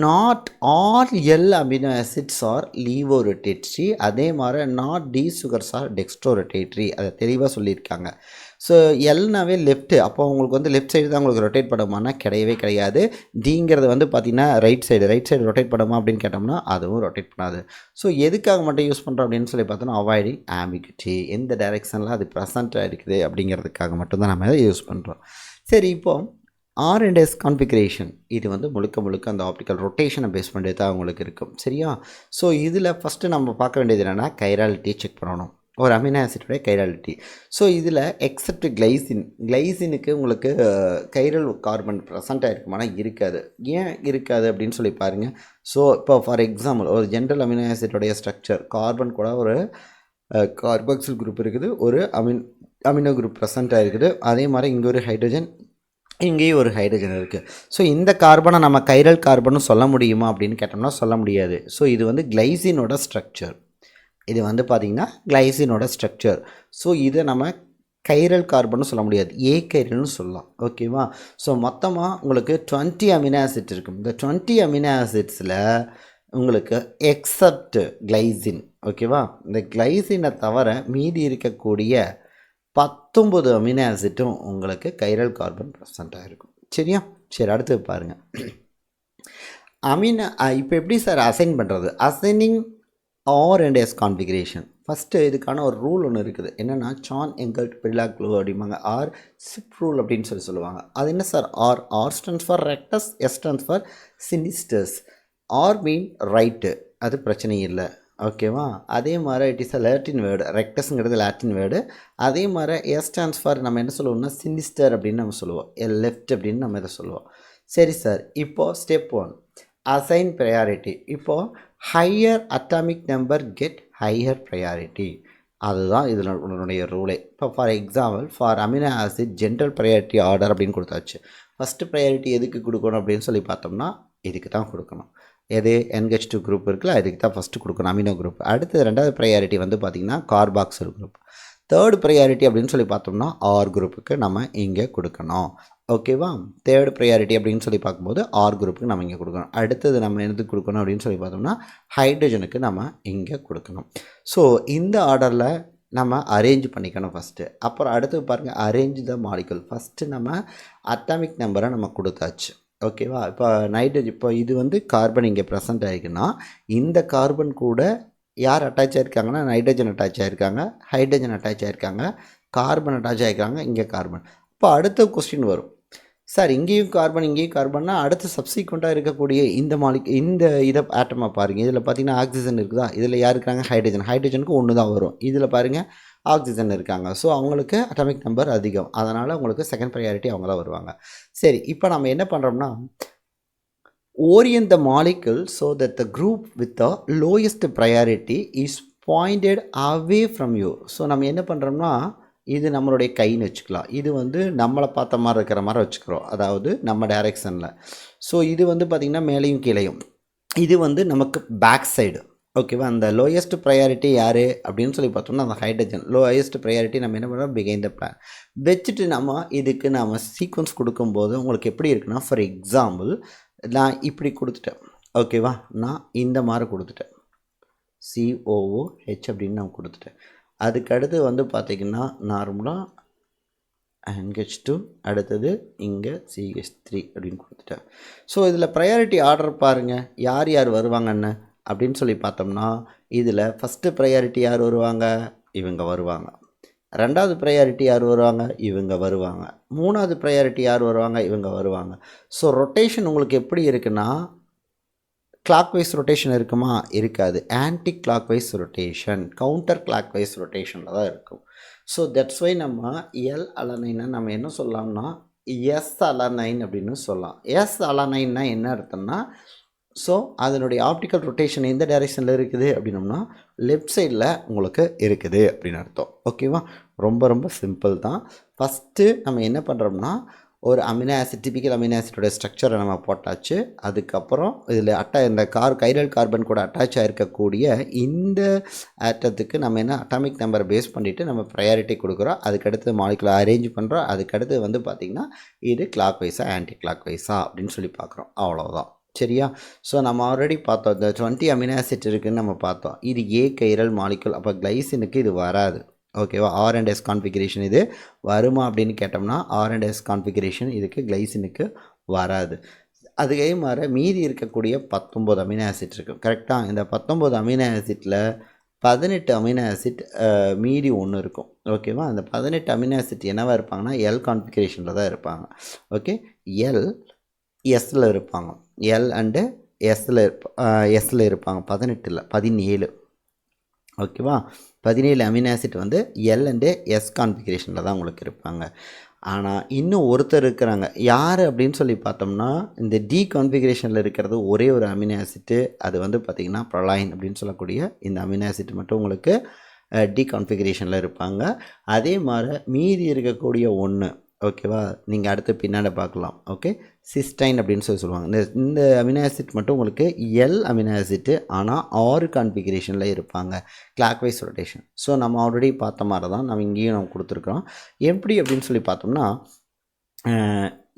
not all L amino acids are levorotatory, அதே மாதிரி not D sugars are dextrorotatory. அதை தெளிவாக சொல்லியிருக்காங்க. ஸோ எல்னாவே லெஃப்ட்டு, அப்போ உங்களுக்கு வந்து லெஃப்ட் சைடு தான் உங்களுக்கு ரொட்டேட் பண்ணுமானா கிடையவே கிடையாது. டிங்கிறது வந்து பார்த்திங்கன்னா ரைட் சைடு ரொட்டேட் பண்ணுமா அப்படின்னு கேட்டோம்னா அதுவும் ரொட்டேட் பண்ணாது. ஸோ எதுக்காக மட்டும் யூஸ் பண்ணுறோம் அப்படின்னு சொல்லி பார்த்தோன்னா அவாய்டிங் ஆம்பிகுட்டி, எந்த டைரெக்ஷனில் அது ப்ரெசண்ட்டாக இருக்குது அப்படிங்கிறதுக்காக மட்டும்தான் நம்ம அதை யூஸ் பண்ணுறோம். சரி, இப்போது ஆர் அண்ட் எஸ் கான்ஃபிகரேஷன் இது வந்து முழுக்க அந்த ஆப்டிக்கல் ரொட்டேஷனை பேஸ் பண்ணி தான் உங்களுக்கு இருக்கும். சரியா? ஸோ இதில் ஃபஸ்ட்டு நம்ம பார்க்க வேண்டியது என்னென்னா கைராலிட்டி செக் பண்ணணும், ஒரு அமினோ ஆசிடோடைய கைராலிட்டி. ஸோ இதில் எக்ஸப்ட் கிளைசினுக்கு உங்களுக்கு கைரல் கார்பன் ப்ரெசண்ட்டாக இருக்குமானா இருக்காது. ஏன் இருக்காது அப்படின்னு சொல்லி பாருங்கள். ஸோ இப்போ ஃபார் எக்ஸாம்பிள் ஒரு ஜென்ரல் அமினோ ஆசிடோடைய ஸ்ட்ரக்சர் கார்பன் கூட ஒரு கார்பாக்சில் குரூப் இருக்குது, ஒரு அமினோ குரூப் ப்ரெசண்ட்டாக இருக்குது. அதே மாதிரி இங்கே ஒரு ஹைட்ரஜன், இங்கேயும் ஒரு ஹைட்ரஜன் இருக்குது. ஸோ இந்த கார்பனை நம்ம கைரல் கார்பனும் சொல்ல முடியுமா அப்படின்னு கேட்டோம்னா சொல்ல முடியாது. ஸோ இது வந்து கிளைசினோட ஸ்ட்ரக்சர், இது வந்து பார்த்திங்கன்னா கிளைசினோட ஸ்ட்ரக்சர். ஸோ இதை நம்ம கைரல் கார்பன்னு சொல்ல முடியாது, ஏ கைரல்னு சொல்லலாம். ஓகேவா? ஸோ மொத்தமாக உங்களுக்கு 20 அமினோ ஆசிட் இருக்கும். இந்த 20 அமினோ ஆசிட்ஸில் உங்களுக்கு எக்ஸப்ட் கிளைசின், ஓகேவா, இந்த கிளைசினை தவிர மீதி இருக்கக்கூடிய 19 அமினோ ஆசிட்டும் உங்களுக்கு கைரல் கார்பன் ப்ரெசண்ட்டாக இருக்கும். சரியா? சரி, அடுத்து பாருங்கள். இப்போ எப்படி சார் அசைன் பண்ணுறது? Assigning R and S configuration. First இதுக்கான ஒரு ரூல் ஒன்று இருக்குது. என்னென்னா சான் எங்கல்ட் பிரிலாக் ரூல் அப்படிம்பாங்க, ஆர் சிப் ரூல் அப்படின்னு சொல்லுவாங்க. அது என்ன sir? R stands for rectus, S stands for sinisters. R mean right, அது பிரச்சனை இல்லை. ஓகேவா? அதே மாதிரி it is a Latin word, ரெக்டஸ்ங்கிறது லாட்டின் வேர்டு. அதே மாதிரி எஸ் ஸ்டாண்ட்ஸ் ஃபார் நம்ம என்ன சொல்லுவோம்னா சினிஸ்டர் அப்படின்னு நம்ம சொல்லுவோம், லெஃப்ட் அப்படின்னு நம்ம இதை சொல்லுவோம். சரி சார், இப்போது ஸ்டெப் 1 அசைன் ப்ரையாரிட்டி. இப்போது higher atomic number get higher priority, அதுதான் இதில் உன்னுடைய ரூலே. இப்போ for example for amino acid general priority order அப்படின்னு கொடுத்தாச்சு. ஃபஸ்ட்டு ப்ரையாரிட்டி எதுக்கு கொடுக்கணும் அப்படின்னு சொல்லி பார்த்தோம்னா இதுக்கு தான் கொடுக்கணும். எது? NH2 குரூப் இருக்குல்ல, இதுக்கு தான் ஃபஸ்ட்டு கொடுக்கணும், அமினோ குரூப். அடுத்தது ரெண்டாவது ப்ரையாரிட்டி வந்து பார்த்திங்கன்னா கார்பாக்சில் குரூப். தேர்ட் ப்ரையாரிட்டி அப்படின்னு சொல்லி பார்த்தோம்னா ஆர் குரூப்புக்கு நம்ம இங்கே கொடுக்கணும். ஓகேவா? தேர்ட் ப்ரையாரிட்டி அப்படின்னு சொல்லி பார்க்கும்போது ஆர் குரூப்புக்கு நம்ம இங்கே கொடுக்கணும். அடுத்தது நம்ம எதுக்கு கொடுக்கணும் அப்படின்னு சொல்லி பார்த்தோம்னா ஹைட்ரஜனுக்கு நம்ம இங்கே கொடுக்கணும். ஸோ இந்த ஆர்டரில் நம்ம அரேஞ்ச் பண்ணிக்கணும் ஃபஸ்ட்டு. அப்புறம் அடுத்து பாருங்கள், அரேஞ்ச் த மாலிகுல். ஃபஸ்ட்டு நம்ம அட்டாமிக் நம்பரை நம்ம கொடுத்தாச்சு. ஓகேவா? இப்போ நைட்ரஜன், இப்போ இது வந்து கார்பன் இங்கே ப்ரெசண்ட் ஆகிருக்குன்னா இந்த கார்பன் கூட யார் அட்டாச் ஆகிருக்காங்கன்னா நைட்ரஜன் அட்டாச் ஆகிருக்காங்க, ஹைட்ரஜன் அட்டாச் ஆகிருக்காங்க, கார்பன் அட்டாச் ஆகிருக்காங்க, இங்கே கார்பன். இப்போ அடுத்த கொஸ்டின் வரும், சார் இங்கேயும் கார்பன் இங்கேயும் கார்பன்னா அடுத்து சப்சீக்வெண்ட்டாக இருக்கக்கூடிய இந்த இதை ஆட்டமாக பாருங்கள். இதில் பார்த்தீங்கன்னா ஆக்சிஜன் இருக்குதா, இதில் யார் இருக்காங்க? ஹைட்ரஜனுக்கு ஒன்று தான் வரும். இதில் பாருங்கள் ஆக்சிஜன் இருக்காங்க. ஸோ அவங்களுக்கு அட்டாமிக் நம்பர் அதிகம், அதனால் உங்களுக்கு செகண்ட் ப்ரையாரிட்டி அவங்க தான் வருவாங்க. சரி, இப்போ நம்ம என்ன பண்ணுறோம்னா orient the molecule so that the group with the lowest priority is pointed away from you. So நம்ம என்ன பண்ணுறோம்னா இது நம்மளுடைய கைன்னு வச்சுக்கலாம், இது வந்து நம்மளை பார்த்த மாதிரி இருக்கிற மாதிரி வச்சுக்கிறோம், அதாவது நம்ம டைரெக்ஷனில். ஸோ இது வந்து பார்த்திங்கன்னா மேலேயும் கீழேயும், இது வந்து நமக்கு பேக் சைடு. ஓகேவா? அந்த லோயஸ்ட் ப்ரையாரிட்டி யார் அப்படின்னு சொல்லி பார்த்தோம்னா அந்த ஹைட்ரஜன். லோயஸ்ட் ப்ரையாரிட்டி நம்ம என்ன பண்ணுறோம், பிகைன் த பிளான் வச்சுட்டு நம்ம இதுக்கு நம்ம சீக்வன்ஸ் கொடுக்கும்போது உங்களுக்கு எப்படி இருக்குன்னா, ஃபார் எக்ஸாம்பிள் நான் இப்படி கொடுத்துட்டேன். ஓகேவா? நான் இந்த மாதிரி கொடுத்துட்டேன், COOH அப்படின்னு நான் கொடுத்துட்டேன். அதுக்கு அடுத்து வந்து பார்த்திங்கன்னா நார்மலாக NH2, அடுத்தது இங்கே CH3 அப்படின்னு கொடுத்துட்டேன். ஸோ இதில் ப்ரையாரிட்டி ஆர்டர் பாருங்கள், யார் யார் வருவாங்கன்னு அப்படின்னு சொல்லி பார்த்தோம்னா, இதில் ஃபஸ்ட்டு ப்ரையாரிட்டி யார் வருவாங்க, இவங்க வருவாங்க. ரெண்டாவது ப்ரையாரிட்டி யார் வருவாங்க, இவங்க வருவாங்க. மூணாவது ப்ரையாரிட்டி யார் வருவாங்க, இவங்க வருவாங்க. ஸோ ரொட்டேஷன் உங்களுக்கு எப்படி இருக்குன்னா, கிளாக் வைஸ் ரொட்டேஷன் இருக்குமா, இருக்காது. Anti clockwise rotation, counter clockwise ரொட்டேஷனில் தான் இருக்கும். ஸோ தட்ஸ் வை நம்ம எல் அலனைனை நம்ம என்ன சொல்லலாம்னா எஸ் அலனைன் அப்படின்னு சொல்லலாம். எஸ் அலனைன்னா என்ன அர்த்தம்னா, ஸோ அதனுடைய ஆப்டிக்கல் ரொட்டேஷன் எந்த டைரெக்ஷனில் இருக்குது அப்படின்னோம்னா லெஃப்ட் சைடில் உங்களுக்கு இருக்குது அப்படின்னு அர்த்தம். ஓகேவா? ரொம்ப ரொம்ப சிம்பிள் தான். ஃபஸ்ட்டு நம்ம என்ன பண்ணுறோம்னா, ஒரு அமினோ ஆசிட், டிபிக்கல் அமினோ ஆசிடோட ஸ்ட்ரக்சரை நம்ம போட்டாச்சு. அதுக்கப்புறம் இதில் இந்த கைரல் கார்பன் கூட அட்டாச் ஆகிருக்கக்கூடிய இந்த ஆட்டத்துக்கு நம்ம என்ன அட்டாமிக் நம்பரை பேஸ் பண்ணிவிட்டு நம்ம ப்ரையாரிட்டி கொடுக்குறோம். அதுக்கடுத்து மாலிகுலை அரேஞ்ச் பண்ணுறோம். அதுக்கடுத்து வந்து பார்த்திங்கன்னா இது கிளாக் வைஸா ஆன்டி கிளாக் வைஸா அப்படின்னு சொல்லி பார்க்குறோம். அவ்வளோதான். சரியா? ஸோ நம்ம ஆல்ரெடி பார்த்தோம், இந்த 20 அமினோ ஆசிட் இருக்குதுன்னு நம்ம பார்த்தோம். இது ஏ கைரல் மாலிகுல். அப்போ கிளைசினுக்கு இது வராது. ஓகேவா? R&S கான்ஃபிகரேஷன் இது வருமா அப்படின்னு கேட்டோம்னா R&S கான்ஃபிகரேஷன் இதுக்கு கிளைசினுக்கு வராது. அதுக்கே மாதிரி மீதி இருக்கக்கூடிய 19 அமினோ ஆசிட் இருக்கும். கரெக்டாக? இந்த 19 அமினோ ஆசிட்டில் 18 அமினோ ஆசிட் மீதி ஒன்று இருக்கும். ஓகேவா? அந்த 18 அமினோ ஆசிட் என்னவாக இருப்பாங்கன்னா எல் கான்ஃபிகரேஷனில் தான் இருப்பாங்க. ஓகே, எஸ்ஸில் இருப்பாங்க. எல் அண்டு எஸ்ஸில் இருப்பாங்க. 18 17. ஓகேவா? 17 அமினோ ஆசிட் வந்து எல் அண்டு எஸ் கான்ஃபிகரேஷனில் தான் உங்களுக்கு இருப்பாங்க. ஆனால் இன்னும் ஒருத்தர் இருக்கிறாங்க. யார் அப்படின்னு சொல்லி பார்த்தோம்னா, இந்த டி கான்ஃபிகரேஷனில் இருக்கிறது ஒரே ஒரு அமினோ ஆசிட்டு. அது வந்து பார்த்திங்கன்னா ப்ரொலைன் அப்படின்னு சொல்லக்கூடிய இந்த அமினோ ஆசிட் மட்டும் உங்களுக்கு டி கான்ஃபிகரேஷனில் இருப்பாங்க. அதே மாதிரி மீதி இருக்கக்கூடிய ஒன்று, ஓகேவா, நீங்கள் அடுத்து பின்னாடி பார்க்கலாம். ஓகே, சிஸ்டைன் அப்படின்னு சொல்லுவாங்க. இந்த அமினோ ஆசிட் மட்டும் உங்களுக்கு எல் அமினோ ஆசிட்டு, ஆனால் 6 கான்ஃபிகரேஷனில் இருப்பாங்க, கிளாக் வைஸ் ரொட்டேஷன். ஸோ நம்ம ஆல்ரெடி பார்த்த மாதிரி தான் நம்ம இங்கேயும் நம்ம கொடுத்துருக்குறோம். எப்படி அப்படின்னு சொல்லி பார்த்தோம்னா,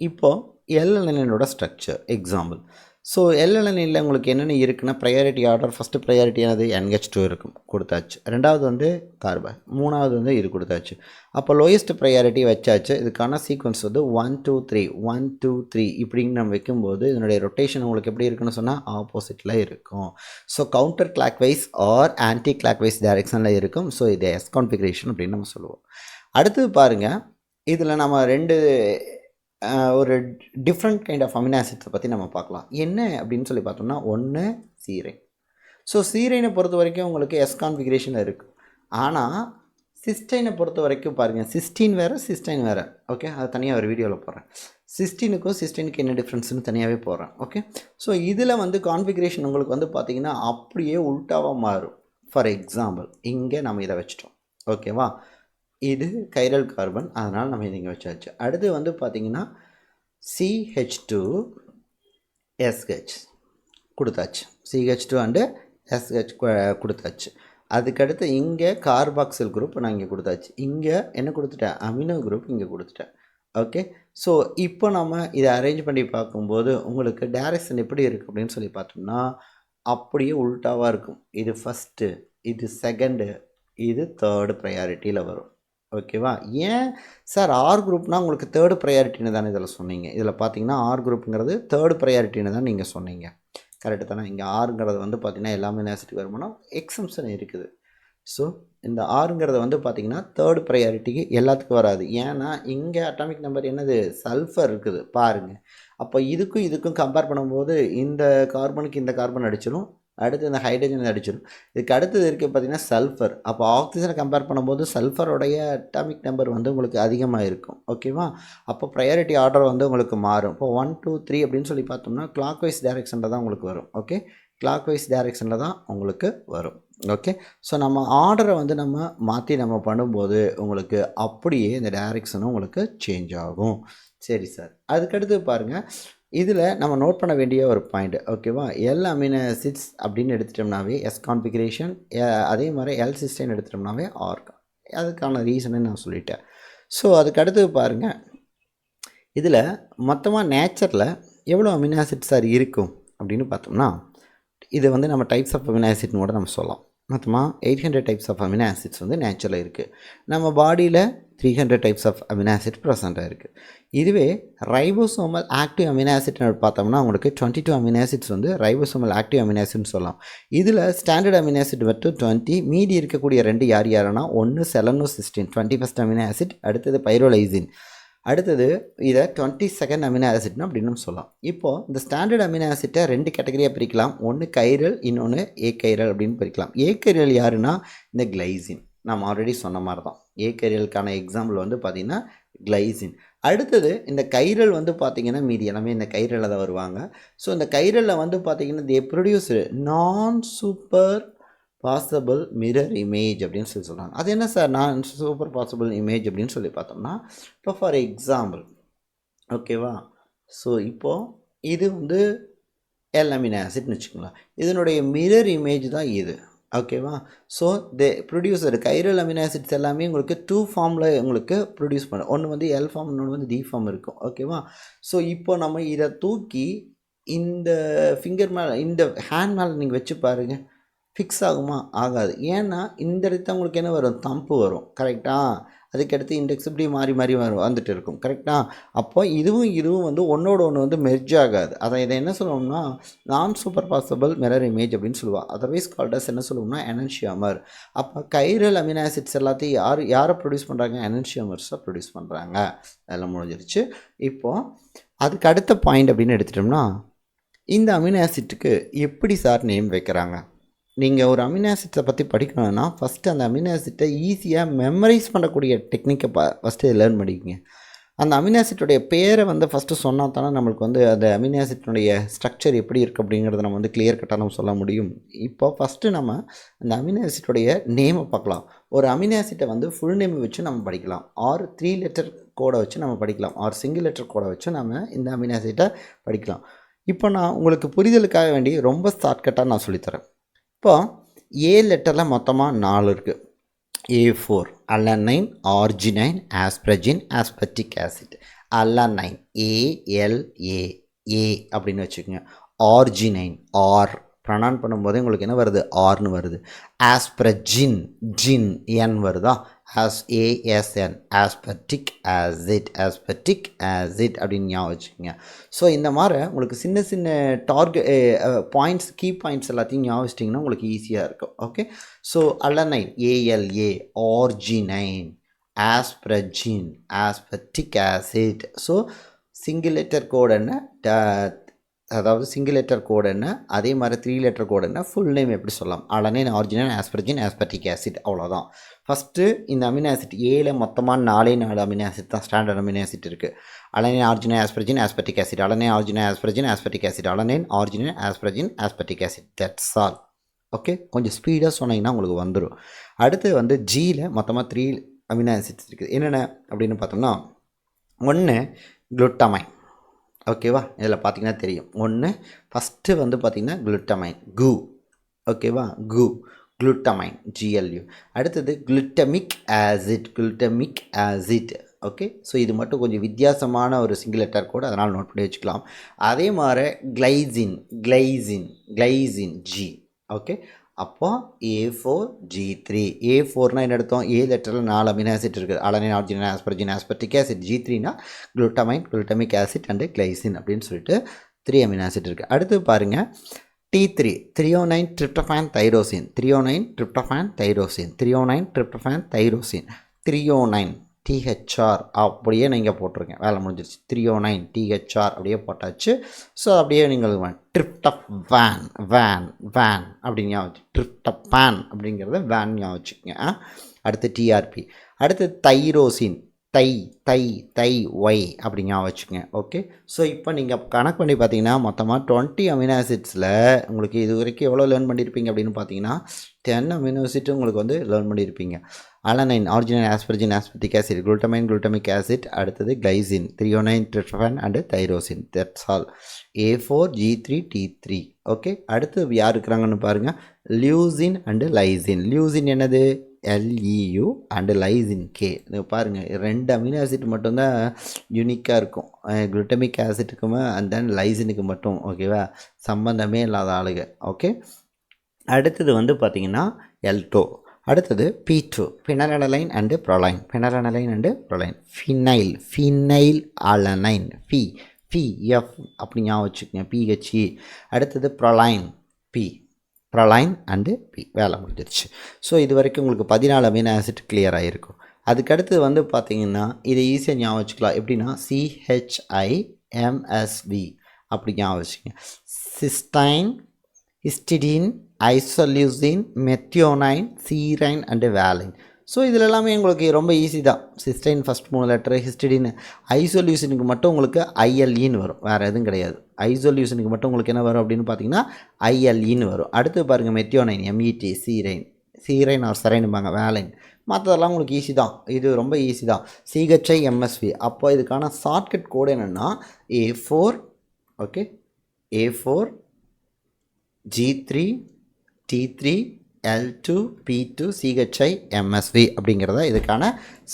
இப்போது எல்எல்எனோட ஸ்ட்ரக்சர் எக்ஸாம்பிள். ஸோ எல்எல்எனில் உங்களுக்கு என்னென்ன இருக்குன்னா, ப்ரையாரிட்டி ஆர்டர் ஃபஸ்ட்டு ப்ரையாரிட்டி என்னது, NH2 இருக்கும், கொடுத்தாச்சு. ரெண்டாவது வந்து கார்பன், மூணாவது வந்து இது கொடுத்தாச்சு. அப்போ லோயஸ்ட் ப்ரையாரிட்டி வச்சாச்சு. இதுக்கான சீக்வன்ஸ் வந்து 1 2 3 1 2 3 இப்படின்னு நம்ம வைக்கும்போது இதனுடைய ரொட்டேஷன் உங்களுக்கு எப்படி இருக்குன்னு சொன்னால் ஆப்போசிட்டில் இருக்கும். So counter clockwise or anti clockwise டைரெக்ஷனில் இருக்கும். ஸோ இது எஸ் கான்ஃபிகரேஷன் அப்படின்னு நம்ம சொல்லுவோம். அடுத்தது பாருங்கள், இதில் நம்ம ஒரு டிஃப்ரெண்ட் கைண்ட் ஆஃப் அமினோ ஆசிட்ஸை பற்றி நம்ம பார்க்கலாம். என்ன அப்படின்னு சொல்லி பார்த்தோம்னா, ஒன்று சீரைன். ஸோ சீரைனை பொறுத்த வரைக்கும் உங்களுக்கு எஸ் கான்ஃபிகரேஷன் இருக்குது. ஆனால் சிஸ்டைனை பொறுத்த வரைக்கும் பாருங்கள், சிஸ்டீன் வேறு சிஸ்டைன் வேறு. ஓகே, அது தனியாக ஒரு வீடியோவில் போடுறேன். சிஸ்டீனுக்கும் சிஸ்டைனுக்கு என்ன டிஃப்ரென்ஸ்னு தனியாகவே போடுறேன். ஓகே, ஸோ இதில் வந்து கான்ஃபிகரேஷன் உங்களுக்கு வந்து பார்த்திங்கன்னா அப்படியே உல்ட்டாவாக மாறும். ஃபார் எக்ஸாம்பிள் இங்கே நம்ம இதை வச்சிட்டோம். ஓகேவா? இது கைரல் கார்பன், அதனால் நம்ம இதை இங்கே வச்சாச்சு. அடுத்து வந்து பார்த்திங்கன்னா CH2SH கொடுத்தாச்சு. CH2 அண்டு SH கொடுத்தாச்சு. அதுக்கடுத்து இங்கே கார்பாக்சில் குரூப் நான் இங்கே கொடுத்தாச்சு. இங்கே என்ன கொடுத்துட்டேன், அமினோ குரூப் இங்கே கொடுத்துட்டேன். ஓகே, ஸோ இப்போ நம்ம இதை அரேஞ்ச் பண்ணி பார்க்கும்போது உங்களுக்கு டைரக்ஷன் எப்படி இருக்குது அப்படின்னு சொல்லி பார்த்தோம்னா அப்படியே உல்ட்டாவாக இருக்கும். இது ஃபஸ்ட்டு, இது செகண்டு, இது தேர்டு ப்ரையாரிட்டியில் வரும். ஓகேவா? ஏன் சார் ஆர் குரூப்னால் உங்களுக்கு தேர்டு ப்ரையாரிட்டின்னு தானே இதில் சொன்னீங்க. இதில் பார்த்தீங்கன்னா ஆர் குரூப்புங்கிறது தேர்டு ப்ரையாரிட்டின்னு தான் நீங்கள் சொன்னீங்க. கரெக்டு தானே? இங்கே ஆறுங்கிறது வந்து பார்த்திங்கன்னா எல்லாமே நேசிட்டு வருமானம் எக்ஸம்ஷன் இருக்குது. ஸோ இந்த ஆறுங்கிறது வந்து பார்த்திங்கன்னா தேர்டு ப்ரையாரிட்டிக்கு எல்லாத்துக்கும் வராது. ஏன்னா இங்கே அட்டாமிக் நம்பர் என்னது, சல்ஃபர் இருக்குது பாருங்கள். அப்போ இதுக்கும் கம்பேர் பண்ணும்போது இந்த கார்பனுக்கு இந்த கார்பன் அடிச்சிடும், அடுத்து இந்த ஹைட்ரஜன் அடிச்சிடும். இதுக்கு அடுத்தது இருக்குது பார்த்திங்கன்னா சல்ஃபர். அப்போ ஆக்சிஜனை கம்பேர் பண்ணும்போது சல்ஃபருடைய அட்டாமிக் நம்பர் வந்து உங்களுக்கு அதிகமாக இருக்கும். ஓகேவா? அப்போ ப்ரையாரிட்டி ஆர்டர் வந்து உங்களுக்கு மாறும். இப்போ 1 2 3 அப்படின்னு சொல்லி பார்த்தோம்னா கிளாக் வைஸ் டைரெக்ஷனில் தான் உங்களுக்கு வரும். ஓகே, கிளாக் வைஸ் டைரெக்ஷனில் தான் உங்களுக்கு வரும். ஓகே, ஸோ நம்ம ஆர்டரை வந்து நம்ம மாற்றி நம்ம பண்ணும்போது உங்களுக்கு அப்படியே இந்த டைரெக்ஷனும் உங்களுக்கு சேஞ்ச் ஆகும். சரி சார், அதுக்கடுத்து பாருங்கள், இதில் நம்ம நோட் பண்ண வேண்டிய ஒரு பாயிண்ட் ஓகேவா, எல் அமினோ ஆசிட்ஸ் அப்படின்னு எடுத்துட்டோம்னாவே எஸ் கான்ஃபிகரேஷன், அதே மாதிரி எல் சிஸ்டைன் எடுத்துட்டோம்னாவே ஆர். அதுக்கான ரீசனை நான் சொல்லிட்டேன். ஸோ அதுக்கு அடுத்தது பாருங்கள், இதில் மொத்தமாக நேச்சரில் எவ்வளோ அமினோ ஆசிட்ஸ் சார் இருக்கும் அப்படின்னு பார்த்தோம்னா, இது வந்து நம்ம டைப்ஸ் ஆஃப் அமினோ ஆசிட்னு கூட நம்ம சொல்லலாம். மொத்தமாக 800 டைப்ஸ் ஆஃப் அமினோ ஆசிட்ஸ் வந்து நேச்சுரலில் இருக்குது. நம்ம பாடியில் 300 டைப்ஸ் ஆஃப் அமினோ ஆசிட் ப்ரெசண்ட்டாக இருக்குது. இதுவே ரைபோசோமல் ஆக்டிவ் அமினோ ஆசிட்னு பார்த்தோம்னா உங்களுக்கு 22 அமினோ ஆசிட்ஸ் வந்து ரைபோசோமல் ஆக்டிவ் அமினோ ஆசிட்னு சொல்லலாம். இதில் ஸ்டாண்டர்ட் அமினோ ஆசிட் மட்டும் 20, மீதி இருக்கக்கூடிய 2 யாருன்னா, ஒன்று செலனோசிஸ்டின் 21st அமினோ ஆசிட், அடுத்தது பைரோலைசின், அடுத்தது இதை 22nd அமினோ ஆசிட்னு அப்படின்னு சொல்லலாம். இப்போது இந்த ஸ்டாண்டர்ட் அமினோ ஆசிட்டை 2 கேட்டகரியாக பிரிக்கலாம். ஒன்று கைரல், இன்னொன்று ஏகைரல் அப்படின்னு பிரிக்கலாம். ஏகைரல் யாருன்னா இந்த கிளைசின். நம்ம ஆல்ரெடி சொன்ன மாதிரி தான் ஏகைரலுக்கான எக்ஸாம்பிள் வந்து பார்த்திங்கன்னா கிளைசின். அடுத்தது இந்த கைரல் வந்து பார்த்திங்கன்னா மீதி எல்லாமே இந்த கைரலில் தான் வருவாங்க. ஸோ இந்த கைரலில் வந்து பார்த்திங்கன்னா தே ப்ரொடியூஸ் நான் சூப்பர் பாசிபிள் மிரர் இமேஜ் அப்படின்னு சொல்லி சொல்கிறாங்க. அது என்ன சார் நான் சூப்பர் பாசிபிள் இமேஜ் அப்படின்னு சொல்லி பார்த்தோம்னா, இப்போ ஃபார் எக்ஸாம்பிள் ஓகேவா, ஸோ இப்போது இது வந்து எல் அமினோ ஆசிட்னு வச்சுக்கோங்களேன். இதனுடைய மிரர் இமேஜ் தான் இது ஓகேவா. So they producer chiral amino acids எல்லாமே உங்களுக்கு 2 ஃபார்மில் உங்களுக்கு ப்ரொடியூஸ் பண்ணும். ஒன்று வந்து எல் ஃபார்ம், இன்னொன்று வந்து டி ஃபார்ம் இருக்கும் ஓகேவா. ஸோ இப்போ நம்ம இதை தூக்கி இந்த ஃபிங்கர் மேலே, இந்த ஹேண்ட் மேலே நீங்கள் வச்சு பாருங்கள், ஃபிக்ஸ் ஆகுமா? ஆகாது. ஏன்னா இந்த இடத்துல உங்களுக்கு என்ன வரும், தம்பு வரும் கரெக்டாக. அதுக்கடுத்து இண்டெக்ஸ் இப்படி மாறி மாறி வந்துட்டு இருக்கும் கரெக்டாக. அப்போ இதுவும் வந்து ஒன்றோட ஒன்று வந்து மெர்ஜ் ஆகாது. இதை என்ன சொல்லுவோம்னா நான் சூப்பர் பாசிபிள் மிரர் இமேஜ் அப்படின்னு சொல்லுவாள். அதர்வைஸ் கால்டஸ் என்ன சொல்லுவோம்னா எனன்ஷியமர். அப்போ கைரல் அமினோ ஆசிட்ஸ் எல்லாத்தையும் யாரை ப்ரொடியூஸ் பண்ணுறாங்க, எனன்ஷியமர்ஸை ப்ரொடியூஸ் பண்ணுறாங்க. அதெல்லாம் முடிஞ்சிருச்சு. இப்போது அதுக்கு அடுத்த பாயிண்ட் அப்படின்னு எடுத்துட்டோம்னா, இந்த அமினோ ஆசிட்டுக்கு எப்படி சார் நேம் வைக்கிறாங்க? நீங்கள் ஒரு அமினோ ஆசிட்ஸை பற்றி படிக்கணும்னா ஃபஸ்ட்டு அந்த அமினோ ஆசிட்டை ஈஸியாக மெமரைஸ் பண்ணக்கூடிய டெக்னிக்கை ஃபஸ்ட்டு லேர்ன் பண்ணிக்கோங்க. அந்த அமினோ ஆசிட்டுடைய பேரை வந்து ஃபஸ்ட்டு சொன்னால் தானே நம்மளுக்கு வந்து அந்த அமினோ ஆசிட்னுடைய ஸ்ட்ரக்சர் எப்படி இருக்குது அப்படிங்கிறத நம்ம வந்து கிளியர் கட்டாக நம்ம சொல்ல முடியும். இப்போ ஃபஸ்ட்டு நம்ம அந்த அமினோ ஆசிட்டுடைய நேமை பார்க்கலாம். ஒரு அமினோ ஆசிட்டை வந்து ஃபுல் நேம் வச்சு நம்ம படிக்கலாம், ஆர் 3 லெட்டர் கோடை வச்சு நம்ம படிக்கலாம், ஆர் சிங்கிள் லெட்டர் கோடை வச்சு நம்ம இந்த அமினோ ஆசிட்டை படிக்கலாம். இப்போ நான் உங்களுக்கு புரிதலுக்காக வேண்டி ரொம்ப ஷார்ட்கட்டாக நான் சொல்லித்தரேன். இப்போ ஏ லெட்டரில் மொத்தமாக 4 இருக்குது. A4 alanine, arginine, asparagine, aspartic acid. Alanine ALA A அப்படின்னு வச்சுக்கோங்க. ஆர்ஜினைன் ஆர் ப்ரொனவுன்ஸ் பண்ணும்போது உங்களுக்கு என்ன வருது, ஆர்னு வருது. ஆஸ்பரஜின் ஜின் என் வருதா, ASN ஆஸ்பர்டிக் ஆசிட், ஆஸ்பர்டிக் ஆசிட் அப்படின்னு ஞாபகம் வச்சுக்கோங்க. ஸோ இந்த மாதிரி உங்களுக்கு சின்ன சின்ன டார்கெட் பாயிண்ட்ஸ், கீ பாயிண்ட்ஸ் எல்லாத்தையும் ஞாபகம் வச்சிட்டிங்கன்னா உங்களுக்கு ஈஸியாக இருக்கும். Okay, so alanine ALA, arginine, asparagine, aspartic acid. So single letter code என்ன, அதாவது சிங்கிள் லெட்டர் கோடு என்ன, அதே மாதிரி 3 லெட்டர் கோடு என்ன, ஃபுல் நேம் எப்படி சொல்லலாம், alanine, arginine, asparagine, aspartic acid, அவ்வளோதான். ஃபஸ்ட்டு இந்த அமினோ ஆசிட் ஏல மொத்தமாக 4 அமினோ ஆசிட் தான் ஸ்டாண்டர்ட் அமினோ ஆசிட் இருக்குது. Alanine, arginine, asparagine, aspartic acid, alanine, arginine, asparagine, aspartic acid, alanine, arginine, asparagine, aspartic acid. That's all. Okay, கொஞ்சம் ஸ்பீடாக சொன்னீங்கன்னா உங்களுக்கு வந்துடும். அடுத்து வந்து ஜியில் மொத்தமாக 3 அமினோ ஆசிட்ஸ் இருக்குது. என்னென்ன அப்படின்னு பார்த்தோம்னா, ஒன்று குளுட்டமைன். ஓகேவா, இதில் பார்த்தீங்கன்னா தெரியும். ஒன்று ஃபஸ்ட்டு வந்து பார்த்திங்கன்னா குளுட்டமைன், கு. ஓகேவா, கு குளுட்டமைன் GLU. அடுத்தது glutamic acid, glutamic acid. Okay, so இது மட்டும் கொஞ்சம் வித்தியாசமான ஒரு சிங்கிள் லெட்டர் கூட, அதனால் நோட் பண்ணி வச்சுக்கலாம். அதே மாதிரி glycine, glycine, glycine G. Okay, அப்போ A4 G3. A4னா என்ன எடுத்தோம், ஏ லெட்டரில் 4 அமினோ ஆசிட் இருக்குது, alanine, arginine, asparagine, aspartic acid. G3னா glutamine, glutamic acid and glycine அப்படின்னு சொல்லிட்டு 3 அமினோ ஆசிட் இருக்குது. அடுத்து பாருங்கள் T3, threonine tryptophan tyrosine, threonine tryptophan tyrosine, threonine tryptophan tyrosine. Threonine THR அப்படியே நீங்கள் போட்டுருங்க, வேலை முடிஞ்சிருச்சு. த்ரியோனைன் THR அப்படியே போட்டாச்சு. ஸோ அப்படியே நீங்கள் ட்ரிப்டோஃபான் வேன் அப்படின்னு ஞாபகம், ட்ரிப்டோஃபான் அப்படிங்கிறத வேன் ஞாபகம் வச்சுக்கோங்க. அடுத்து TRP. அடுத்து தைரோசின் தை தை தை ஒய் அப்படிங்க வச்சுங்க. ஓகே. ஸோ இப்போ நீங்கள் கணக்கு பண்ணி பார்த்தீங்கன்னா மொத்தமாக 20 அமினோ ஆசிட்ஸில் உங்களுக்கு இது வரைக்கும் எவ்வளோ லேர்ன் பண்ணியிருப்பீங்க அப்படின்னு பார்த்தீங்கன்னா 10 அமினோ ஆசிட் உங்களுக்கு வந்து லேர்ன் பண்ணியிருப்பீங்க. Alanine, arginine, asparagine, aspartic acid, glutamine, glutamic acid, அடுத்தது glycine, threonine, tryptophan and tyrosine. That's all. A4G3T3. Okay. அடுத்து யார் இருக்கிறாங்கன்னு பாருங்கள். Leucine and lysine. லியூசின் என்னது? LEU and lysine K. பாருங்கள், 2 அமினோ ஆசிட் மட்டும்தான் யூனிக்காக இருக்கும். குளுட்டமிக் ஆசிட்டுக்குமே அண்ட் தென் லைசினுக்கு மட்டும். ஓகேவா? சம்பந்தமே இல்லாத ஆளுங்க. ஓகே. அடுத்தது வந்து பார்த்திங்கன்னா L2. அடுத்தது P2, phenylalanine and proline. Phenylalanine and proline. Phenyl alanine. PF அப்படி ஞாபகம் வச்சுக்கோங்க. PHE. அடுத்தது ப்ரோலைன். Proline and P. வேலை முடிஞ்சிருச்சு. ஸோ இது வரைக்கும் உங்களுக்கு 14 அமினோ ஆசிட் கிளியர் ஆகிருக்கும். அதுக்கடுத்து வந்து பார்த்திங்கன்னா இதை ஈஸியாக ஞாபகம் வச்சுக்கலாம். எப்படின்னா CHIMSV அப்படி ஞாபகம் வச்சுக்கோங்க. Cysteine, histidine, isoleucine, methionine, serine and valine. So இதில் எல்லாமே உங்களுக்கு ரொம்ப ஈஸி தான். சிஸ்டைன் ஃபஸ்ட் 3 லெட்டரு, ஹிஸ்டிடின், ஐசோலியூசினுக்கு மட்டும் உங்களுக்கு ILEன்னு வரும், வேறு எதுவும் கிடையாது. ஐசோலியூசினுக்கு மட்டும் உங்களுக்கு என்ன வரும் அப்படின்னு பார்த்தீங்கன்னா ILEன்னு வரும். அடுத்து பாருங்கள் மெத்தியோனைன், MET, சீரைன் ஆர் செரைன்பாங்க, வேலைன். மற்றதெல்லாம் உங்களுக்கு ஈஸி தான். இது ரொம்ப ஈஸி தான். CHIMSV. அப்போ இதுக்கான ஷார்ட்கட் கோடு என்னென்னா A4. Okay. A4 G3 T3 L2 P2 CHIMSV அப்படிங்கிறத இதுக்கான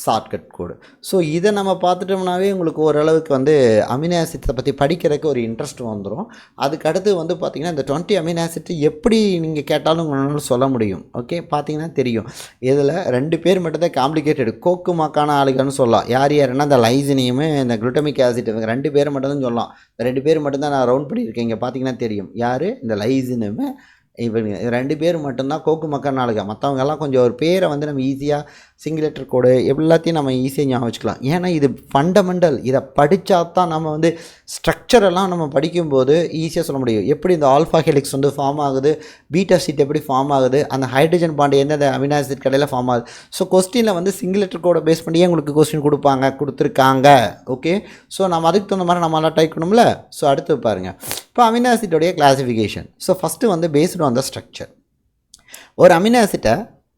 ஷார்ட்கட் கோடு. ஸோ இதை நம்ம பார்த்துட்டோம்னாவே உங்களுக்கு ஓரளவுக்கு வந்து அமினோ ஆசிட்ஸை பற்றி படிக்கிறதுக்கு ஒரு இன்ட்ரெஸ்ட் வந்துடும். அதுக்கடுத்து வந்து பார்த்திங்கன்னா இந்த 20 அமினோ ஆசிட் எப்படி நீங்கள் கேட்டாலும் உங்களால் சொல்ல முடியும். ஓகே. பார்த்தீங்கன்னா தெரியும். இதில் 2 பேர் மட்டும்தான் காம்ப்ளிகேட்டட் கோக்குமாக்கான ஆளுகள்னு சொல்லலாம். யாருன்னா இந்த லைசினையுமே இந்த குளுட்டமிக் ஆசிட், இவங்க 2 பேர் மட்டும்தான் சொல்லலாம். இந்த 2 பேர் மட்டும்தான் நான் ரவுண்ட் பண்ணியிருக்கேன். இங்கே பார்த்தீங்கன்னா தெரியும் யார் இந்த லைசினுமே. இவங்க 2 பேர் மட்டும்தான் கோக்கு மக்கள் நாளுங்க. மற்றவங்கெல்லாம் கொஞ்சம் ஒரு பேரை வந்து நம்ம ஈஸியாக சிங்கிள் லெட்டர் கோடு எல்லாத்தையும் நம்ம ஈஸியாக ஞாபகம் வச்சுக்கலாம். ஏன்னா இது ஃபண்டமெண்டல். இதை படித்தா தான் நம்ம வந்து ஸ்ட்ரக்சரெல்லாம் நம்ம படிக்கும்போது ஈஸியாக சொல்ல முடியும். எப்படி இந்த ஆல்ஃபா ஹெலிக்ஸ் வந்து ஃபார்ம் ஆகுது, பீட்டா ஷீட் எப்படி ஃபார்ம் ஆகுது, அந்த ஹைட்ரஜன் பாண்ட் எந்தெந்த அமினோ ஆசிட் கடையில் ஃபார்ம் ஆகுது. ஸோ கொஸ்டினில் வந்து சிங்கிள் லெட்டர் கோடை பேஸ் பண்ணியே உங்களுக்கு கொஸ்டின் கொடுத்துருக்காங்க. ஓகே. ஸோ நம்ம அதுக்கு தகுந்த மாதிரி நம்மளால் டைப் பண்ணணும்ல. ஸோ அடுத்து பாருங்கள். இப்போ அமினோ ஆசிட்டோடைய கிளாசிஃபிகேஷன். ஸோ ஃபஸ்ட்டு வந்து பேஸ்டு ஆன் த ஸ்ட்ரக்சர். ஒரு அமினோ ஆசிட்டை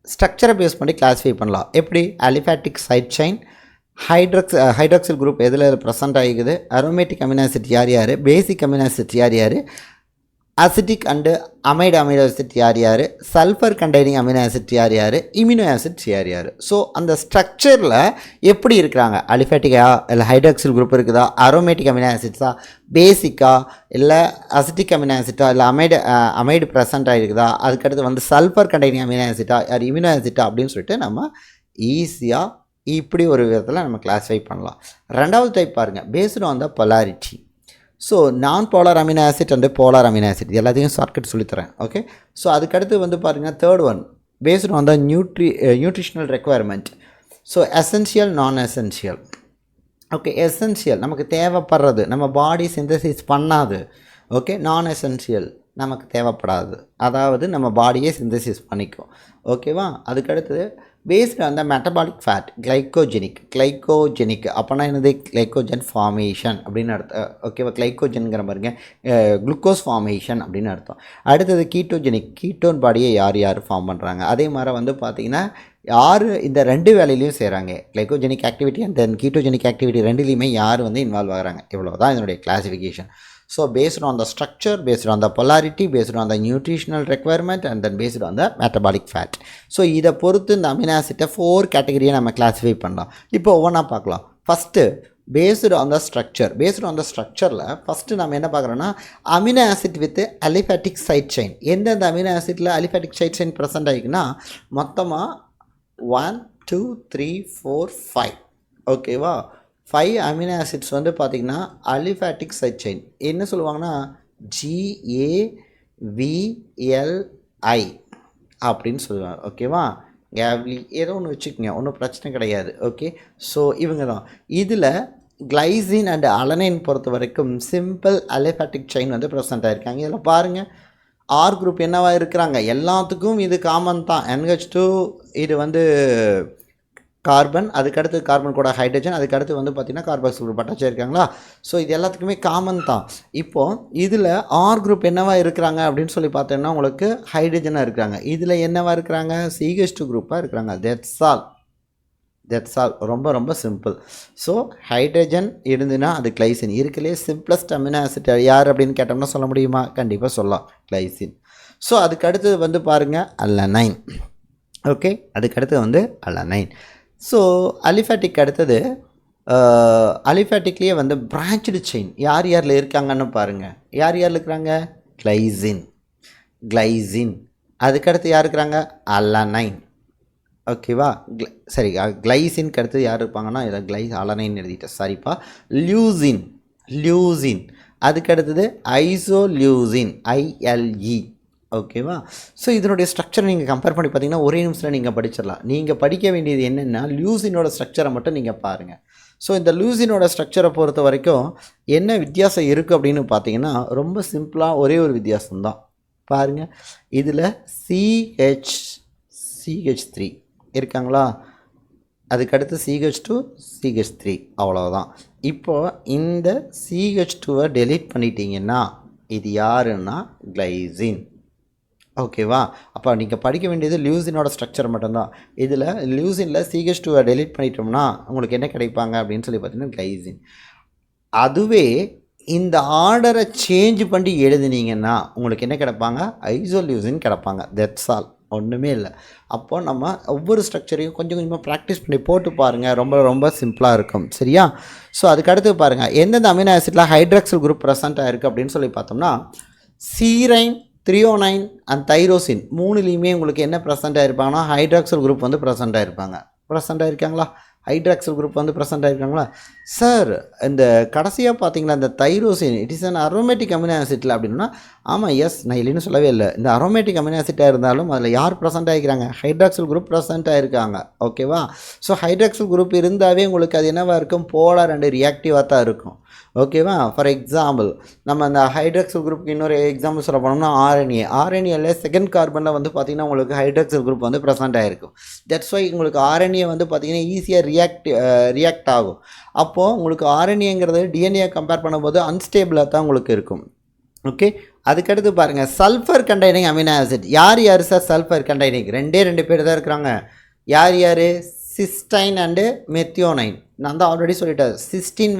ஸ்ட்ரக்சரை பேஸ் பண்ணி கிளாஸிஃபை பண்ணலாம். எப்படி? Aliphatic side chain, hydroxyl group எதில் ப்ரெசென்ட் ஆகிக்குது, அரோமேட்டிக் அமினோ ஆசிட் யார், பேசிக் அமினோ ஆசிட் யார், acidic and amide amino acid யார், சல்ஃபர் கண்டெய்னிங் அமினோ ஆசிட் யார், இம்யூனோ ஆசிட் யார். ஸோ அந்த ஸ்ட்ரக்சரில் எப்படி இருக்கிறாங்க, அலிஃபேட்டிக்கா இல்லை ஹைட்ராக்சில் குரூப் இருக்குதா, அரோமேட்டிக் அமினோ ஆசிட்ஸா, பேசிக்கா இல்லை அசிட்டிக் அமினோ ஆசிட்டா, இல்லை அமைடு ப்ரெசென்ட் ஆகிருக்குதா, அதுக்கடுத்து வந்து சல்ஃபர் கண்டெய்னிங் அமினோ ஆசிட்டா, யார் இம்யூனோ ஆசிட்டா அப்படின்னு சொல்லிட்டு நம்ம ஈஸியாக இப்படி ஒரு விதத்தில் நம்ம கிளாஸிஃபை பண்ணலாம். ரெண்டாவது டைப் பாருங்கள், based on the polarity. So non polar amino acid and polar amino acid எல்லாத்தையும் ஷார்ட்கட் சொல்லித்தரேன். ஓகே. ஸோ அதுக்கடுத்து வந்து பாருங்கள் third one based on the nutritional requirement. So essential, non essential. Okay. Essential நமக்கு தேவைப்படுறது, நம்ம பாடி சிந்தசிஸ் பண்ணாது. ஓகே. நான் எசென்ஷியல் நமக்கு தேவைப்படாது, அதாவது நம்ம பாடியே சிந்தசிஸ் பண்ணிக்கும். ஓகேவா. அதுக்கடுத்தது based on the metabolic fate, glycogenic அப்போனா என்னது, கிளைக்கோஜன் ஃபார்மேஷன் அப்படின்னு அர்த்தம். ஓகேவா. கிளைக்கோஜன்கிற பாருங்க குளுக்கோஸ் ஃபார்மேஷன் அப்படின்னு அர்த்தம். அடுத்தது கீட்டோஜெனிக், கீட்டோன் பாடியை யார் ஃபார்ம் பண்ணுறாங்க. அதே மாதிரி வந்து பார்த்திங்கன்னா யார் இந்த 2 வேலையிலையும் செய்கிறாங்க, glycogenic activity and then ketogenic activity 2லையுமே யார் வந்து இன்வால்வ் ஆகிறாங்க. இவ்வளோ தான் இதனுடைய classification. So based on the structure, based on the polarity, based on the nutritional requirement and then based on the metabolic fat. So இதை பொறுத்து இந்த அமினோ ஆசிட்டை 4 கேட்டகரியை நம்ம கிளாஸிஃபை பண்ணலாம். இப்போ ஒவ்வொன்றா பார்க்கலாம். First based on the structure. Based on the ஸ்ட்ரக்சரில் ஃபஸ்ட்டு நம்ம என்ன பார்க்குறோன்னா amino acid with aliphatic side chain. எந்தெந்த அமினோ ஆசிட்டில் அலிஃபேட்டிக் சைட் செயின் ப்ரெசென்ட் ஆகிக்குன்னா மொத்தமாக 1 2 3 4 5. ஓகேவா. 5 அமினோ ஆசிட்ஸ் வந்து பார்த்திங்கன்னா அலிஃபேட்டிக் சைட் செயின் என்ன சொல்லுவாங்கன்னா GAVLI அப்படின்னு சொல்லுவாங்க. ஓகேவா. கேவ்லி ஏதோ ஒன்று வச்சுக்கோங்க, ஒன்றும் பிரச்சனை கிடையாது. ஓகே. ஸோ இவங்க தான். இதில் கிளைசின் அண்ட் அலனைன் பொறுத்த வரைக்கும் சிம்பிள் அலிஃபேட்டிக் செயின் வந்து ப்ரெசென்ட் ஆகிருக்காங்க. இதில் பாருங்கள் ஆர் குரூப் என்னவா இருக்கிறாங்க, எல்லாத்துக்கும் இது காமன் தான். NH2 இது வந்து கார்பன், அதுக்கடுத்து கார்பன் கூட ஹைட்ரஜன், அதுக்கடுத்து வந்து பார்த்திங்கன்னா கார்பாக்சில் குரூப் அட்டாச் இருக்காங்களா. ஸோ இது எல்லாத்துக்குமே காமன் தான். இப்போது இதில் ஆர் குரூப் என்னவா இருக்கிறாங்க அப்படின்னு சொல்லி பார்த்தோன்னா உங்களுக்கு ஹைட்ரஜனாக இருக்கிறாங்க. இதில் என்னவா இருக்கிறாங்க, CH2 குரூப்பாக இருக்கிறாங்க. That's all. ரொம்ப ரொம்ப சிம்பிள். ஸோ ஹைட்ரஜன் இருந்துன்னா அது கிளைசின். இருக்கலே சிம்பிளஸ்ட் அமினோ ஆசிட் யார் அப்படின்னு கேட்டோம்னா சொல்ல முடியுமா? கண்டிப்பாக சொல்லலாம், கிளைசின். ஸோ அதுக்கு அடுத்தது வந்து பாருங்கள் அலனைன். ஓகே, அதுக்கடுத்து வந்து அலனைன். ஸோ அலிஃபேட்டிக் அடுத்தது அலிஃபேட்டிக்லேயே வந்து பிரான்ச்டு செயின் யார் யாரில் இருக்காங்கன்னு பாருங்கள். யார் இருக்கிறாங்க? கிளைசின். அதுக்கடுத்து யார் இருக்கிறாங்க? அலனைன். ஓகேவா, சரி. கிளைசின்க்கு அடுத்து யார் இருப்பாங்கன்னா இதில் அலனைன் எழுதிட்டேன், சாரிப்பா. லியூசின். அதுக்கு அடுத்தது ஐசோலியூசின், ILE. ஓகேவா. ஸோ இதனுடைய ஸ்ட்ரக்சரை நீங்கள் கம்பேர் பண்ணி பார்த்தீங்கன்னா ஒரே நிமிஷத்தில் நீங்கள் படிச்சிடலாம். நீங்கள் படிக்க வேண்டியது என்னென்னா லியூசினோட ஸ்ட்ரக்சரை மட்டும் நீங்கள் பாருங்கள். ஸோ இந்த லியூசினோட ஸ்ட்ரக்சரை பொறுத்த வரைக்கும் என்ன வித்தியாசம் இருக்குது அப்படின்னு பார்த்தீங்கன்னா ரொம்ப சிம்பிளாக ஒரே ஒரு வித்தியாசம்தான். பாருங்கள், இதில் CH3 இருக்காங்களா, அதுக்கடுத்து CH2 CH3, அவ்வளோதான். இப்போது இந்த CH2வை டெலீட் பண்ணிட்டீங்கன்னா இது யாருன்னா கிளைசின். ஓகேவா. அப்போ நீங்கள் படிக்க வேண்டியது லியூசினோட ஸ்ட்ரக்சர் மட்டும்தான். இதில் லியூசினில் CH2வை டெலீட் பண்ணிட்டோம்னா உங்களுக்கு என்ன கிடைப்பாங்க அப்படின்னு சொல்லி பார்த்தீங்கன்னா கிளைசின். அதுவே இந்த ஆர்டரை சேஞ்ச் பண்ணி எழுதுனீங்கன்னா உங்களுக்கு என்ன கிடைப்பாங்க? ஐசோலியூசின் கிடைப்பாங்க. தட்ஸ் ஆல், ஒன்றுமே இல்லை. அப்போது நம்ம ஒவ்வொரு ஸ்ட்ரக்சரையும் கொஞ்சம் கொஞ்சமாக ப்ராக்டிஸ் பண்ணி போட்டு பாருங்கள். ரொம்ப ரொம்ப சிம்பிளாக இருக்கும், சரியா. ஸோ அதுக்கடுத்து பாருங்கள் எந்தெந்த அமினோ ஆசிட்டில் ஹைட்ராக்சில் குரூப் ப்ரெசென்ட் ஆகிருக்கு அப்படின்னு சொல்லி பார்த்தோம்னா சீரைன், த்ரியோனைன் அண்ட் தைரோசின் மூணுலேயுமே உங்களுக்கு என்ன ப்ரெசென்ட் ஆகிருப்பாங்கன்னா ஹைட்ராக்சில் குரூப் வந்து ப்ரெசென்ட் ஆகிருக்காங்களா. ஹைட்ராக்சில் குரூப் வந்து ப்ரெசென்ட் ஆகிருக்காங்களா சார். இந்த கடைசியாக பார்த்தீங்களா இந்த tyrosine, it is an aromatic amino ஆசிட்டில் அப்படின்னா ஆமாம், எஸ், நான் இல்லைன்னு சொல்லவே இல்லை. இந்த அரோமேட்டிக் அமினோ ஆசிட்டாக இருந்தாலும் அதில் யார் ப்ரெசென்ட் ஆகிக்கிறாங்க? ஹைட்ராக்சில் குரூப் ப்ரெசென்ட் ஆகிருக்காங்க. ஓகேவா. ஸோ ஹைட்ராக்சில் குரூப் இருந்தாவே உங்களுக்கு அது என்னவாக இருக்கும்? போலார் அண்டு ரியாக்டிவாக தான் இருக்கும். ஓகேவா. ஃபார் எக்ஸாம்பிள் நம்ம அந்த ஹைட்ராக்சில் குரூப்புக்கு இன்னொரு எக்ஸாம்பிள் சொல்ல போனோம்னா ஆர்என்ஏல செகண்ட் கார்பனில் வந்து பார்த்திங்கன்னா உங்களுக்கு ஹைட்ராக்சில் குரூப் வந்து ப்ரெசென்ட் ஆகிருக்கும். தட்ஸ் வை உங்களுக்கு ஆர்என்ஏ வந்து பார்த்திங்கன்னா ஈஸியாக ரியாக்ட் ஆகும். அப்போது உங்களுக்கு ஆர்என்ஏங்கிறது டிஎன்ஏ கம்பேர் பண்ணும்போது அன்ஸ்டேபிளாக தான் உங்களுக்கு இருக்கும். ஓகே. அதுக்கடுத்து பாருங்கள் சல்ஃபர் கண்டைனிங் அமினோ ஆசிட். யார் சார் சல்ஃபர் கண்டைனிங்? ரெண்டு பேர் தான் இருக்கிறாங்க. யார்? Cysteine and methionine. நான் தான் ஆல்ரெடி சொல்லிட்டேன், சிஸ்டைன்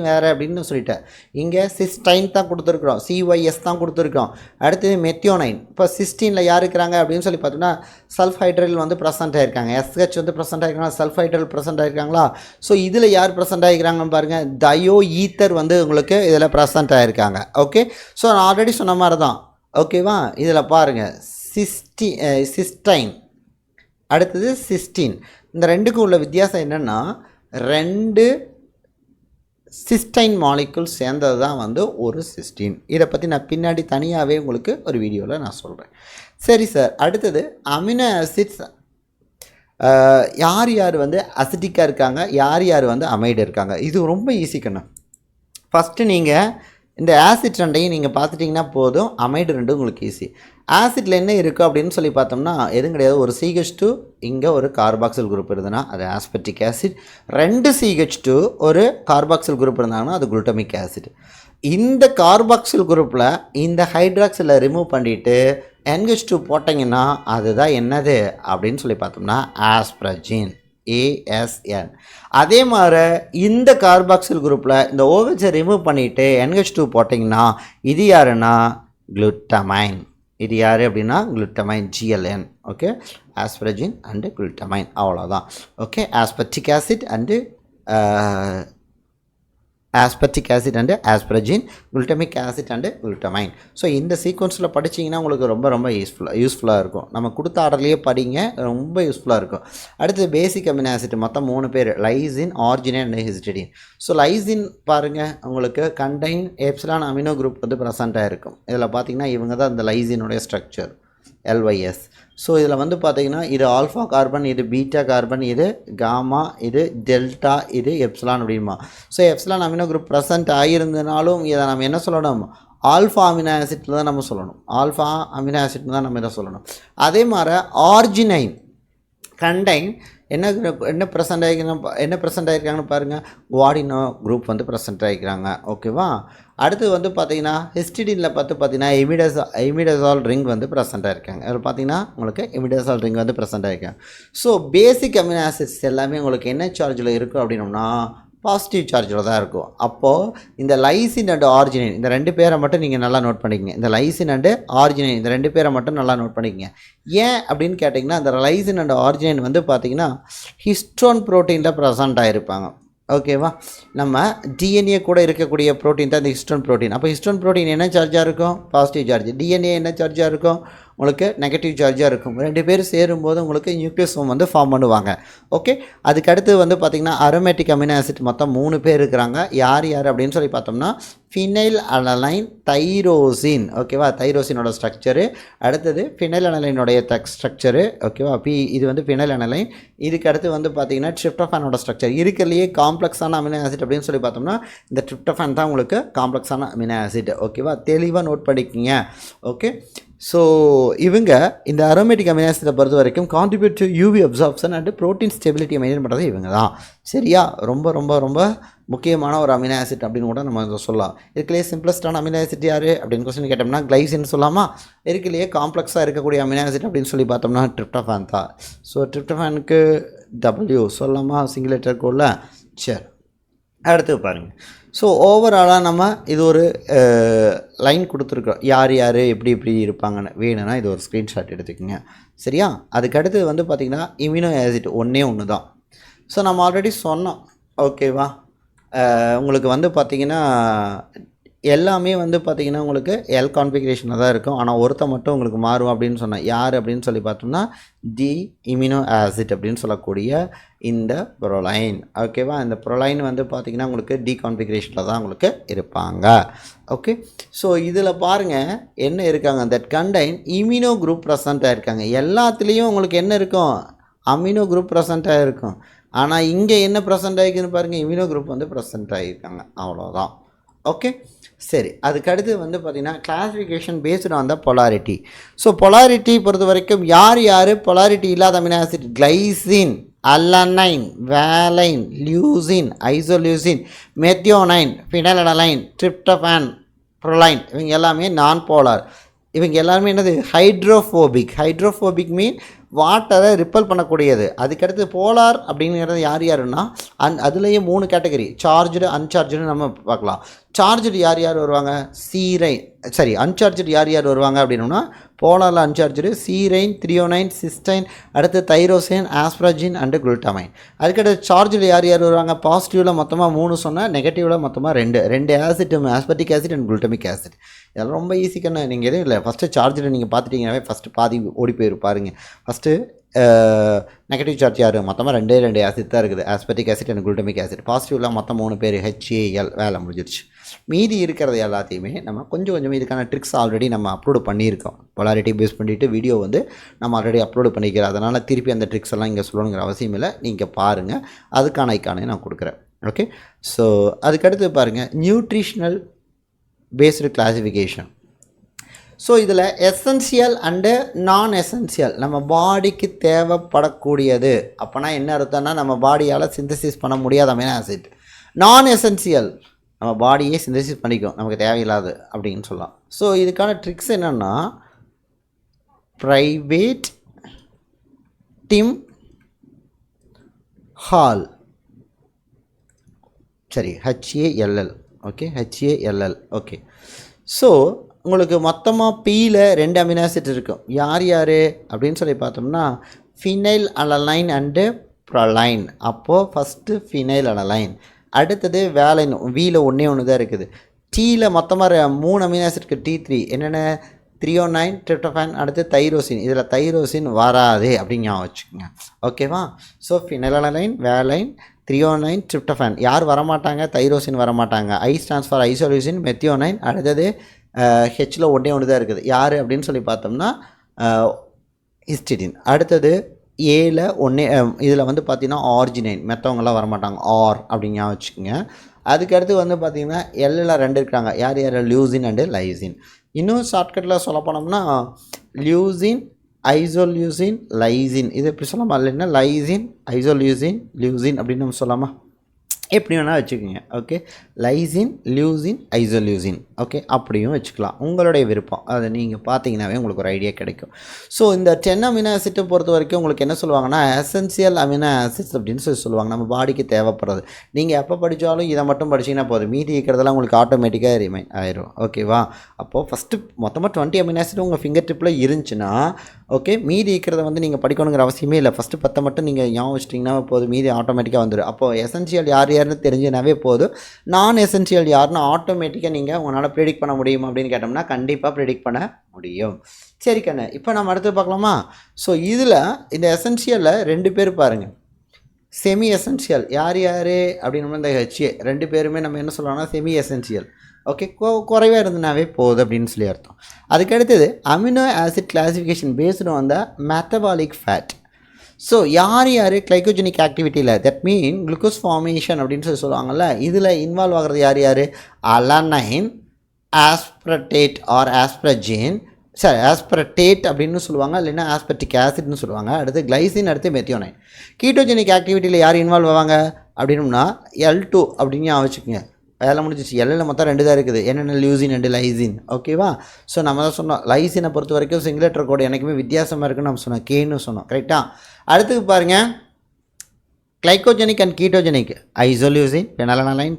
வேறு அப்படின்னு சொல்லிட்டேன். இங்கே சிஸ்டைன் தான் கொடுத்துருக்குறோம், CYS தான் கொடுத்துருக்கோம். அடுத்தது மெத்தியோனைன். இப்போ சிஸ்டீனில் யார் இருக்கிறாங்க அப்படின்னு சொல்லி பார்த்தோம்னா சல்ஃபைட்ரல் வந்து ப்ரெசென்ட் ஆகிருக்காங்க. SH வந்து ப்ரெசென்ட் ஆகிருக்காங்க, சல்ஃபைட்ரல் ப்ரெசென்ட் ஆகிருக்காங்களா. ஸோ இதில் யார் ப்ரெசென்ட் ஆகிருக்காங்கன்னு பாருங்கள், தயோ ஈத்தர் வந்து உங்களுக்கு இதில் ப்ரெசென்ட் ஆகிருக்காங்க. ஓகே. ஸோ நான் ஆல்ரெடி சொன்ன மாதிரி தான். ஓகேவா. இதில் பாருங்கள் சிஸ்டைன், அடுத்தது சிஸ்டீன். இந்த ரெண்டுக்கும் உள்ள வித்தியாசம் என்னென்னா ரெண்டு சிஸ்டைன் மாலிகுல் சேர்ந்தது தான் வந்து ஒரு சிஸ்டீன். இதை பற்றி நான் பின்னாடி தனியாகவே உங்களுக்கு ஒரு வீடியோவில் நான் சொல்கிறேன். சரி சார். அடுத்தது அமினோ ஆசிட்ஸ் யார் வந்து அசிட்டிக்காக இருக்காங்க, யார் வந்து அமைடு இருக்காங்க. இது ரொம்ப ஈஸி கண்ணா. ஃபஸ்ட்டு நீங்கள் இந்த ஆசிட் ரெண்டையும் நீங்கள் பார்த்துட்டிங்கன்னா போதும், அமைடு ரெண்டும் உங்களுக்கு ஈஸி. ஆசிட்டில் என்ன இருக்குது அப்படின்னு சொல்லி பார்த்தோம்னா எதுவும் கிடையாது. ஒரு CH2, இங்கே ஒரு கார்பாக்சில் குரூப் இருந்ததுன்னா அது ஆஸ்பெர்டிக் ஆசிட். 2 CH2 ஒரு கார்பாக்சில் குரூப் இருந்தாங்கன்னா அது குளுட்டமிக் ஆசிட். இந்த கார்பாக்சில் குரூப்பில் இந்த ஹைட்ராக்சிலை ரிமூவ் பண்ணிவிட்டு NH2 போட்டிங்கன்னா அதுதான் என்னது அப்படின்னு சொல்லி பார்த்தோம்னா ஆஸ்பரஜின், ASN. அதே மாதிரி இந்த கார்பாக்சில் குரூப்பில் இந்த OH ரிமூவ் பண்ணிவிட்டு NH2 போட்டிங்கன்னா இது யாருன்னா குளுட்டமைன். இது யார் அப்படின்னா glutamine, GLN. Okay. Asparagine and glutamine, அவ்வளோதான். Okay. Aspartic acid and asparagine, glutamic acid and glutamine. So இந்த சீக்வன்ஸில் படிச்சிங்கன்னா உங்களுக்கு ரொம்ப ரொம்ப யூஸ்ஃபுல்லாக இருக்கும். நம்ம கொடுத்த ஆர்டர்லேயே படிங்க, ரொம்ப யூஸ்ஃபுல்லாக இருக்கும். அடுத்து பேசிக் அமினோ ஆசிட் மொத்தம் 3 பேர், lysine, arginine and histidine. So lysine பாருங்கள் உங்களுக்கு கண்டைன் எப்சிலான் அமினோ குரூப் வந்து ப்ரெசென்ட்டாக இருக்கும். இதில் பார்த்திங்கன்னா இவங்க தான் இந்த லைசினுடைய ஸ்ட்ரக்சர், LYS. ஸோ இதில் வந்து பார்த்திங்கன்னா இது ஆல்ஃபா கார்பன், இது பீட்டா கார்பன், இது காமா, இது டெல்டா, இது எப்சிலான் அப்படிமா. So epsilon amino group present ஆகியிருந்தனாலும் இதை நம்ம என்ன சொல்லணும்? ஆல்ஃபா அமினோ ஆசிட்டில் தான் நம்ம சொல்லணும். ஆல்ஃபா அமினோ ஆசிட் தான் நம்ம இதை சொல்லணும். அதே மாதிரி ஆர்ஜினைன் கண்டைன் என்ன ப்ரெசென்ட் ஆகிருக்காங்கன்னு பாருங்கள். குவாடினோ குரூப் வந்து ப்ரெசென்ட் ஆகிக்கிறாங்க. ஓகேவா. அடுத்து வந்து பார்த்திங்கன்னா ஹிஸ்டிடினில் பார்த்தீங்கன்னா இமிடசால் ரிங் வந்து ப்ரெசென்ட் ஆகிருக்காங்க. அதில் பார்த்தீங்கன்னா உங்களுக்கு இமிடசால் ரிங் வந்து ப்ரெசென்ட் ஆகிருக்காங்க. ஸோ பேசிக் அமினோ ஆசிட்ஸ் எல்லாமே உங்களுக்கு என்ன சார்ஜில் இருக்கும் அப்படின்னோம்னா பாசிட்டிவ் சார்ஜில் தான் இருக்கும். அப்போது இந்த லைசின் அண்ட் ஆர்ஜினைன் இந்த 2 பேரை மட்டும் நீங்கள் நல்லா நோட் பண்ணிக்கங்க. இந்த லைசின் அண்டு ஆர்ஜினைன் இந்த 2 பேரை மட்டும் நல்லா நோட் பண்ணிக்கங்க. ஏன் அப்படின்னு கேட்டிங்கன்னா இந்த லைசின் அண்ட் ஆர்ஜினைன் வந்து பார்த்திங்கன்னா ஹிஸ்டோன் ப்ரோட்டீனில் ப்ரெசென்ட் ஆகிருப்பாங்க. ஓகேவா. நம்ம டிஎன்ஏ கூட இருக்கக்கூடிய ப்ரோட்டீன் தான் இந்த ஹிஸ்டோன் ப்ரோட்டீன். அப்போ ஹிஸ்டோன் ப்ரோட்டீன் என்ன சார்ஜாக இருக்கும்? Positive charge. டிஎன்ஏ என்ன சார்ஜாக இருக்கும்? உங்களுக்கு நெகட்டிவ் சார்ஜாக இருக்கும். 2 பேர் சேரும்போது உங்களுக்கு நியூக்ளியோசோம் வந்து ஃபார்ம் பண்ணுவாங்க. ஓகே. அதுக்கடுத்து வந்து பார்த்திங்கன்னா அரோமேட்டிக் அமினோ ஆசிட் மொத்தம் 3 பேர் இருக்கிறாங்க. யார் அப்படின்னு சொல்லி பார்த்தோம்னா ஃபினைல் அலனைன் தைரோசின். ஓகேவா. தைரோசினோட ஸ்ட்ரக்சரு. அடுத்தது ஃபினைல் அனலைனோடைய ஸ்ட்ரக்சரு. ஓகேவா. இது வந்து ஃபினைல் அனலைன். இதுக்கு அடுத்து வந்து பார்த்திங்கன்னா ட்ரிப்டோஃபானோட ஸ்ட்ரக்சர். இருக்கிறதுலையே காம்ப்ளெக்ஸான அமினோ ஆசிட் அப்படின்னு சொல்லி பார்த்தோம்னா இந்த ட்ரிப்டோஃபான் தான் உங்களுக்கு காம்ப்ளெக்ஸான அமினோ ஆசிட். ஓகேவா. தெளிவாக நோட் பண்ணிக்கிங்க. ஓகே. ஸோ இவங்க இந்த அரோமேட்டிக் அமினோ ஆசிடை பொறுத்த வரைக்கும் contribute to UV absorption and protein ஸ்டெபிலிட்டியை மெயின்டைன் பண்ணுறது இவங்க தான். சரியா. ரொம்ப ரொம்ப ரொம்ப முக்கியமான ஒரு அமினோ ஆசிட் அப்படின்னு கூட நம்ம சொல்லலாம். இதுக்குள்ளேயே சிம்பிளஸ்டான அமினோ ஆசிட் யார் அப்படின்னு கொஸ்டின் கேட்டோம்னா கிளைசின் சொல்லலாமா. இதுக்குள்ளேயே காம்ப்ளெக்ஸாக இருக்கக்கூடிய அமினோ ஆசிட் அப்படின்னு சொல்லி பார்த்தோம்னா ட்ரிப்டோஃபான் தான். ஸோ ட்ரிப்டோஃபானுக்கு W சொல்லலாமா சிங்குலேட்டர் கோல்ல. சரி, அடுத்து பாருங்கள். ஸோ ஓவராலாக நம்ம இது ஒரு லைன் கொடுத்துருக்கோம். யார் எப்படி இருப்பாங்கன்னு. வேணும்னா இது ஒரு ஸ்க்ரீன்ஷாட் எடுத்துக்கோங்க. சரியா. அதுக்கடுத்து வந்து பார்த்திங்கன்னா இம்யூனோ ஆசிட் ஒன்று தான். ஸோ நம்ம ஆல்ரெடி சொன்னோம். ஓகேவா. உங்களுக்கு வந்து பார்த்திங்கன்னா எல்லாமே வந்து பார்த்திங்கன்னா உங்களுக்கு எல் கான்ஃபிகரேஷனில் தான் இருக்கும். ஆனால் ஒருத்த மட்டும் உங்களுக்கு மாறும் அப்படின்னு சொன்னேன். யார் அப்படின்னு சொல்லி பார்த்தோம்னா டி இம்யூனோ ஆசிட் அப்படின்னு சொல்லக்கூடிய இந்த ப்ரோலைன். ஓகேவா. இந்த ப்ரோலைன் வந்து பார்த்திங்கன்னா உங்களுக்கு டி கான்ஃபிகரேஷனில் தான் உங்களுக்கு இருப்பாங்க. ஓகே. ஸோ இதில் பாருங்கள் என்ன இருக்காங்க. தட் கண்டைன் இம்யூனோ குரூப் ப்ரெசென்ட்டாக இருக்காங்க. எல்லாத்துலேயும் உங்களுக்கு என்ன இருக்கும்? அமினோ குரூப் ப்ரெசென்ட்டாக இருக்கும். ஆனால் இங்கே என்ன ப்ரெசென்ட் ஆகிருக்குன்னு பாருங்கள். இம்யூனோ குரூப் வந்து ப்ரெசென்ட் ஆகியிருக்காங்க. அவ்வளோதான். ஓகே. சரி, அதுக்கடுத்து வந்து பார்த்திங்கன்னா classification based on the polarity. So polarity பொறுத்த வரைக்கும் யார் பொலாரிட்டி இல்லாத amino acid? Glycine, alanine, valine, leucine, isoleucine, methionine, phenylalanine, tryptophan, proline இவங்க எல்லாமே நான் போலார். இவங்க எல்லாருமே என்னது? ஹைட்ரோஃபோபிக் மீன் வாட்டரை ரிப்பல் பண்ணக்கூடியது. அதுக்கடுத்து போலார் அப்படிங்கிறது யாருன்னா அதுலேயே 3 கேட்டகரி. சார்ஜ்டு, அன்சார்ஜ்டு நம்ம பார்க்கலாம். சார்ஜ்டு யார் வருவாங்க? அன்சார்ஜ்டு யார் வருவாங்க அப்படின்னா போலாரில் அன்சார்ஜ்டு சீரைன், த்ரியோனைன், சிஸ்டைன், அடுத்து தைரோசைன், ஆஸ்ப்ரஜின் அண்டு குளுட்டமைன். அதுக்கடுத்து சார்ஜில் யார் வருவாங்க? பாசிட்டிவில் மொத்தமாக 3 சொன்னால், நெகட்டிவில் மொத்தமாக 2 acid, aspartic acid and glutamic acid. இதெல்லாம் ரொம்ப ஈஸிக்கான. நீங்கள் எதுவும் இல்லை, ஃபஸ்ட்டு சார்ஜில் நீங்கள் பார்த்துட்டீங்கன்னாவே ஃபஸ்ட்டு பாதி ஓடி போயிருப்பாருங்க. ஃபஸ்ட்டு நெகட்டிவ் சார்ஜ் யார்? மொத்தமாக 2 ஆசிட் தான் இருக்குது. ஆஸ்பர்டிக் ஆசிட் அண்ட் குளுட்டமிக் ஆசிட். பாசிட்டிவில் மொத்தம் 3 பேர், HAL. வேலை முடிஞ்சிருச்சு. மீதி இருக்கிறது எல்லாத்தையுமே நம்ம கொஞ்சம் இதுக்கான ட்ரிக்ஸ் ஆல்ரெடி நம்ம அப்லோடு பண்ணியிருக்கோம். பொலாரிட்டி பேஸ் பண்ணிவிட்டு வீடியோ வந்து நம்ம ஆல்ரெடி அப்லோடு பண்ணிக்கிறோம். அதனால் திருப்பி அந்த ட்ரிக்ஸ் எல்லாம் இங்கே சொல்லணுங்கிற அவசியம் இல்லை. நீங்கள் பாருங்கள், அதுக்கான ஐக்கானே நான் கொடுக்குறேன். ஓகே. ஸோ அதுக்கடுத்து பாருங்கள் நியூட்ரிஷனல் பேஸ்டு கிளாஸிஃபிகேஷன். ஸோ இதில் எசென்சியல் அண்டு நான் எசென்சியல் நம்ம பாடிக்கு தேவைப்படக்கூடியது. அப்போனா என்ன அர்த்தம்னா நம்ம பாடியால் சிந்தசிஸ் பண்ண முடியாத அமினோ ஆசிட். நான் எசென்சியல் நம்ம பாடியே சிந்தசிஸ் பண்ணிக்கும், நமக்கு தேவையில்லாது அப்படின்னு சொல்லலாம். ஸோ இதுக்கான ட்ரிக்ஸ் என்னென்னா ப்ரைவேட் டிம் ஹால். சரி, HALL. Okay, HALL. Okay. So உங்களுக்கு மொத்தமாக Pயில் 2 அமினோ ஆசிட் இருக்கும். யார் அப்படின்னு சொல்லி பார்த்தோம்னா ஃபினைல் அலனைன் அண்டு ப்ரோலைன். அப்போது ஃபஸ்ட்டு ஃபினைல் அலனைன், அடுத்தது வேலைன். Vயில் ஒன்று தான் இருக்குது. Tயில் மொத்தமாக 3 அமினோ ஆசிட்க்கு T3 என்னென்ன? த்ரியோனைன், ட்ரிப்டோஃபான், அடுத்து தைரோசின். இதில் தைரோசின் வராது அப்படின்னு ஞாபகம் வச்சுக்கோங்க. ஓகேவா. ஸோ ஃபினைலனைன், வேலைன், த்ரியோனைன், ட்ரிப்டோஃபான் யார் வரமாட்டாங்க? தைரோசின் வரமாட்டாங்க. I stands for isoleucine, methionine. அடுத்தது Hல ஒன்று தான் இருக்குது. யார் அப்படின்னு சொல்லி பார்த்தோம்னா ஹிஸ்டிடின். அடுத்தது ஏல இதில் வந்து பார்த்திங்கன்னா ஆர்ஜினைன். மற்றவங்களாம் வரமாட்டாங்க. அப்படின்னு ஞாபகம் வச்சுக்கோங்க. அதுக்கடுத்து வந்து பார்த்திங்கன்னா Lல 2 இருக்காங்க. யார்? Leucine and lysine. இன்னும் ஷார்ட்கட்டில் சொல்ல போனோம்னா லியூசின், ஐசோலியூசின், லைசின். இது எப்படி சொல்லலாமா? இல்லைன்னா லைசின், ஐசோலியூசின், லியூசின் அப்படின்னு நம்ம சொல்லலாமா? எப்படி வேணால் வச்சுக்கோங்க. Okay, lysine, leucine, isoleucine. Okay, அப்படியும் வச்சுக்கலாம், உங்களுடைய விருப்பம். அதை நீங்கள் பார்த்தீங்கன்னாவே உங்களுக்கு ஒரு ஐடியா கிடைக்கும். ஸோ இந்த 10 அமினோ ஆசிட்டை பொறுத்த வரைக்கும் உங்களுக்கு என்ன சொல்லுவாங்கன்னா எசென்சியல் அமினோ ஆசிட்ஸ் அப்படின்னு சொல்லுவாங்க, நம்ம பாடிக்கு தேவைப்படுறது. நீங்கள் எப்போ படித்தாலும் இதை மட்டும் படிச்சிங்கன்னா போதும், மீதி இருக்கிறதெல்லாம் உங்களுக்கு ஆட்டோமேட்டிக்காக ரிமைன் ஆயிரும். ஓகேவா? அப்போது ஃபஸ்ட்டு மொத்தமாக 20 அமினோ ஆசிட் உங்கள் ஃபிங்கர் டிப்பில் இருந்துச்சுன்னா ஓகே, மீதி இருக்கிறத வந்து நீங்கள் படிக்கணுங்கிற அவசியமே இல்லை. ஃபஸ்ட்டு 10 மட்டும் நீங்கள் ஞாபகம் வச்சிட்டிங்கன்னா போதும், மீதி ஆட்டோமேட்டிக்காக வந்துடும். அப்போது எசென்சியல் யாருன்னு தெரிஞ்சுனாவே போதும். நான் எசென்சியல் யாருன்னு ஆட்டோமேட்டிக்காக நீங்கள் உங்களால் ப்ரெடிக்ட் பண்ண முடியும் அப்படின்னு கேட்டோம்னா கண்டிப்பாக ப்ரெடிக்ட் பண்ண முடியும். சரி கண்ணு, இப்போ நம்ம அடுத்து பார்க்கலாமா? ஸோ இதில் இந்த எசென்சியலில் 2 பேர் பாருங்கள், செமி எசென்சியல். யார் அப்படின்னு இந்த ஹெச்ஏ 2 பேருமே நம்ம என்ன சொல்லலாம்னா செமி எசென்சியல். ஓகே, குறைவாக இருந்தனாவே போகுது அப்படின்னு சொல்லி அர்த்தம். அதுக்கு அடுத்தது amino acid classification based on the metabolic fate. So யார் கிளைகோஜெனிக் ஆக்டிவிட்டியில், தட் மீன் குளுக்கோஸ் ஃபார்மேஷன் அப்படின்னு சொல்லுவாங்கள்ல, இதில் இன்வால்வ் ஆகிறது யார்? அலனைன், ஆஸ்பரட்டேட் ஆர் ஆஸ்பரஜின், சரி ஆஸ்பரட்டேட் அப்படின்னு சொல்லுவாங்க, இல்லைன்னா ஆஸ்பர்டிக் ஆசிட்னு சொல்லுவாங்க. அடுத்து கிளைசின், அடுத்து மெத்தியோனைன். கீட்டோஜெனிக் ஆக்டிவிட்டியில் யார் இன்வால்வ் ஆவாங்க அப்படின்னா L2 அப்படின்னு வச்சுக்கோங்க. வேலை முடிஞ்சிச்சு. எல்லில் மொத்தம் 2 தான் இருக்குது, என்னென்ன லியூசின் அண்டு லைசின். ஓகேவா? ஸோ நம்ம தான் சொன்னோம், லைசினை பொறுத்த வரைக்கும் சிங்குலேட்டர் கோடு எனக்குமே வித்தியாசமாக இருக்குன்னு நம்ம சொன்னோம், கேன்னு சொன்னோம். கரெக்டாக? அடுத்து பாருங்கள், glycogenic and ketogenic isoleucine, phenylalanine,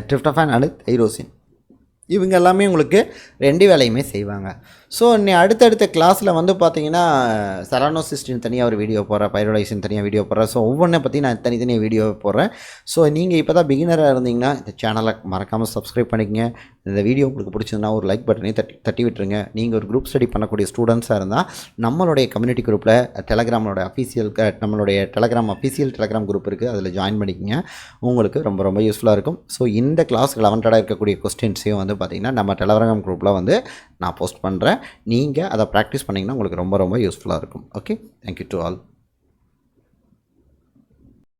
tryptophan and tyrosine. இவங்க எல்லாமே உங்களுக்கு 2 வேலையுமே செய்வாங்க. ஸோ நீ அடுத்தடுத்த கிளாஸில் வந்து பார்த்தீங்கன்னா செரானோசிஸ்டின் தனியாக ஒரு வீடியோ போடுறேன், பைரோலைசின் தனியாக வீடியோ போடுறேன். ஸோ ஒவ்வொன்றை பற்றி நான் தனித்தனியாக வீடியோ போடுறேன். ஸோ நீங்கள் இப்போ தான் பிகினராக இருந்தீங்கன்னா இந்த சேனலை மறக்காமல் சப்ஸ்கிரைப் பண்ணிக்கங்க. இந்த வீடியோ உங்களுக்கு பிடிச்சிருந்தா ஒரு லைக் பட்டனை தட்டி விட்டுருங்க. நீங்கள் ஒரு குரூப் ஸ்டடி பண்ணக்கூடிய ஸ்டூடெண்ட்ஸாக இருந்தால் நம்மளுடைய கம்யூனிட்டி குரூப்பில் நம்மளுடைய டெலகிராம் குரூப் இருக்குது, அதில் ஜாயின் பண்ணிக்கங்க. உங்களுக்கு ரொம்ப ரொம்ப யூஸ்ஃபுல்லாக இருக்கும். ஸோ இந்த கிளாஸ் ரெலவெண்ட்டாக இருக்கக்கூடிய கொஸ்டின்ஸையும் வந்து பார்த்திங்கன்னா நம்ம டெலகிராம் குரூப்பில் வந்து நான் போஸ்ட் பண்ணுறேன். நீங்கள் அதை ப்ராக்டிஸ் பண்ணிங்கன்னா உங்களுக்கு ரொம்ப ரொம்ப யூஸ்ஃபுல்லாக இருக்கும். Okay, thank you to all.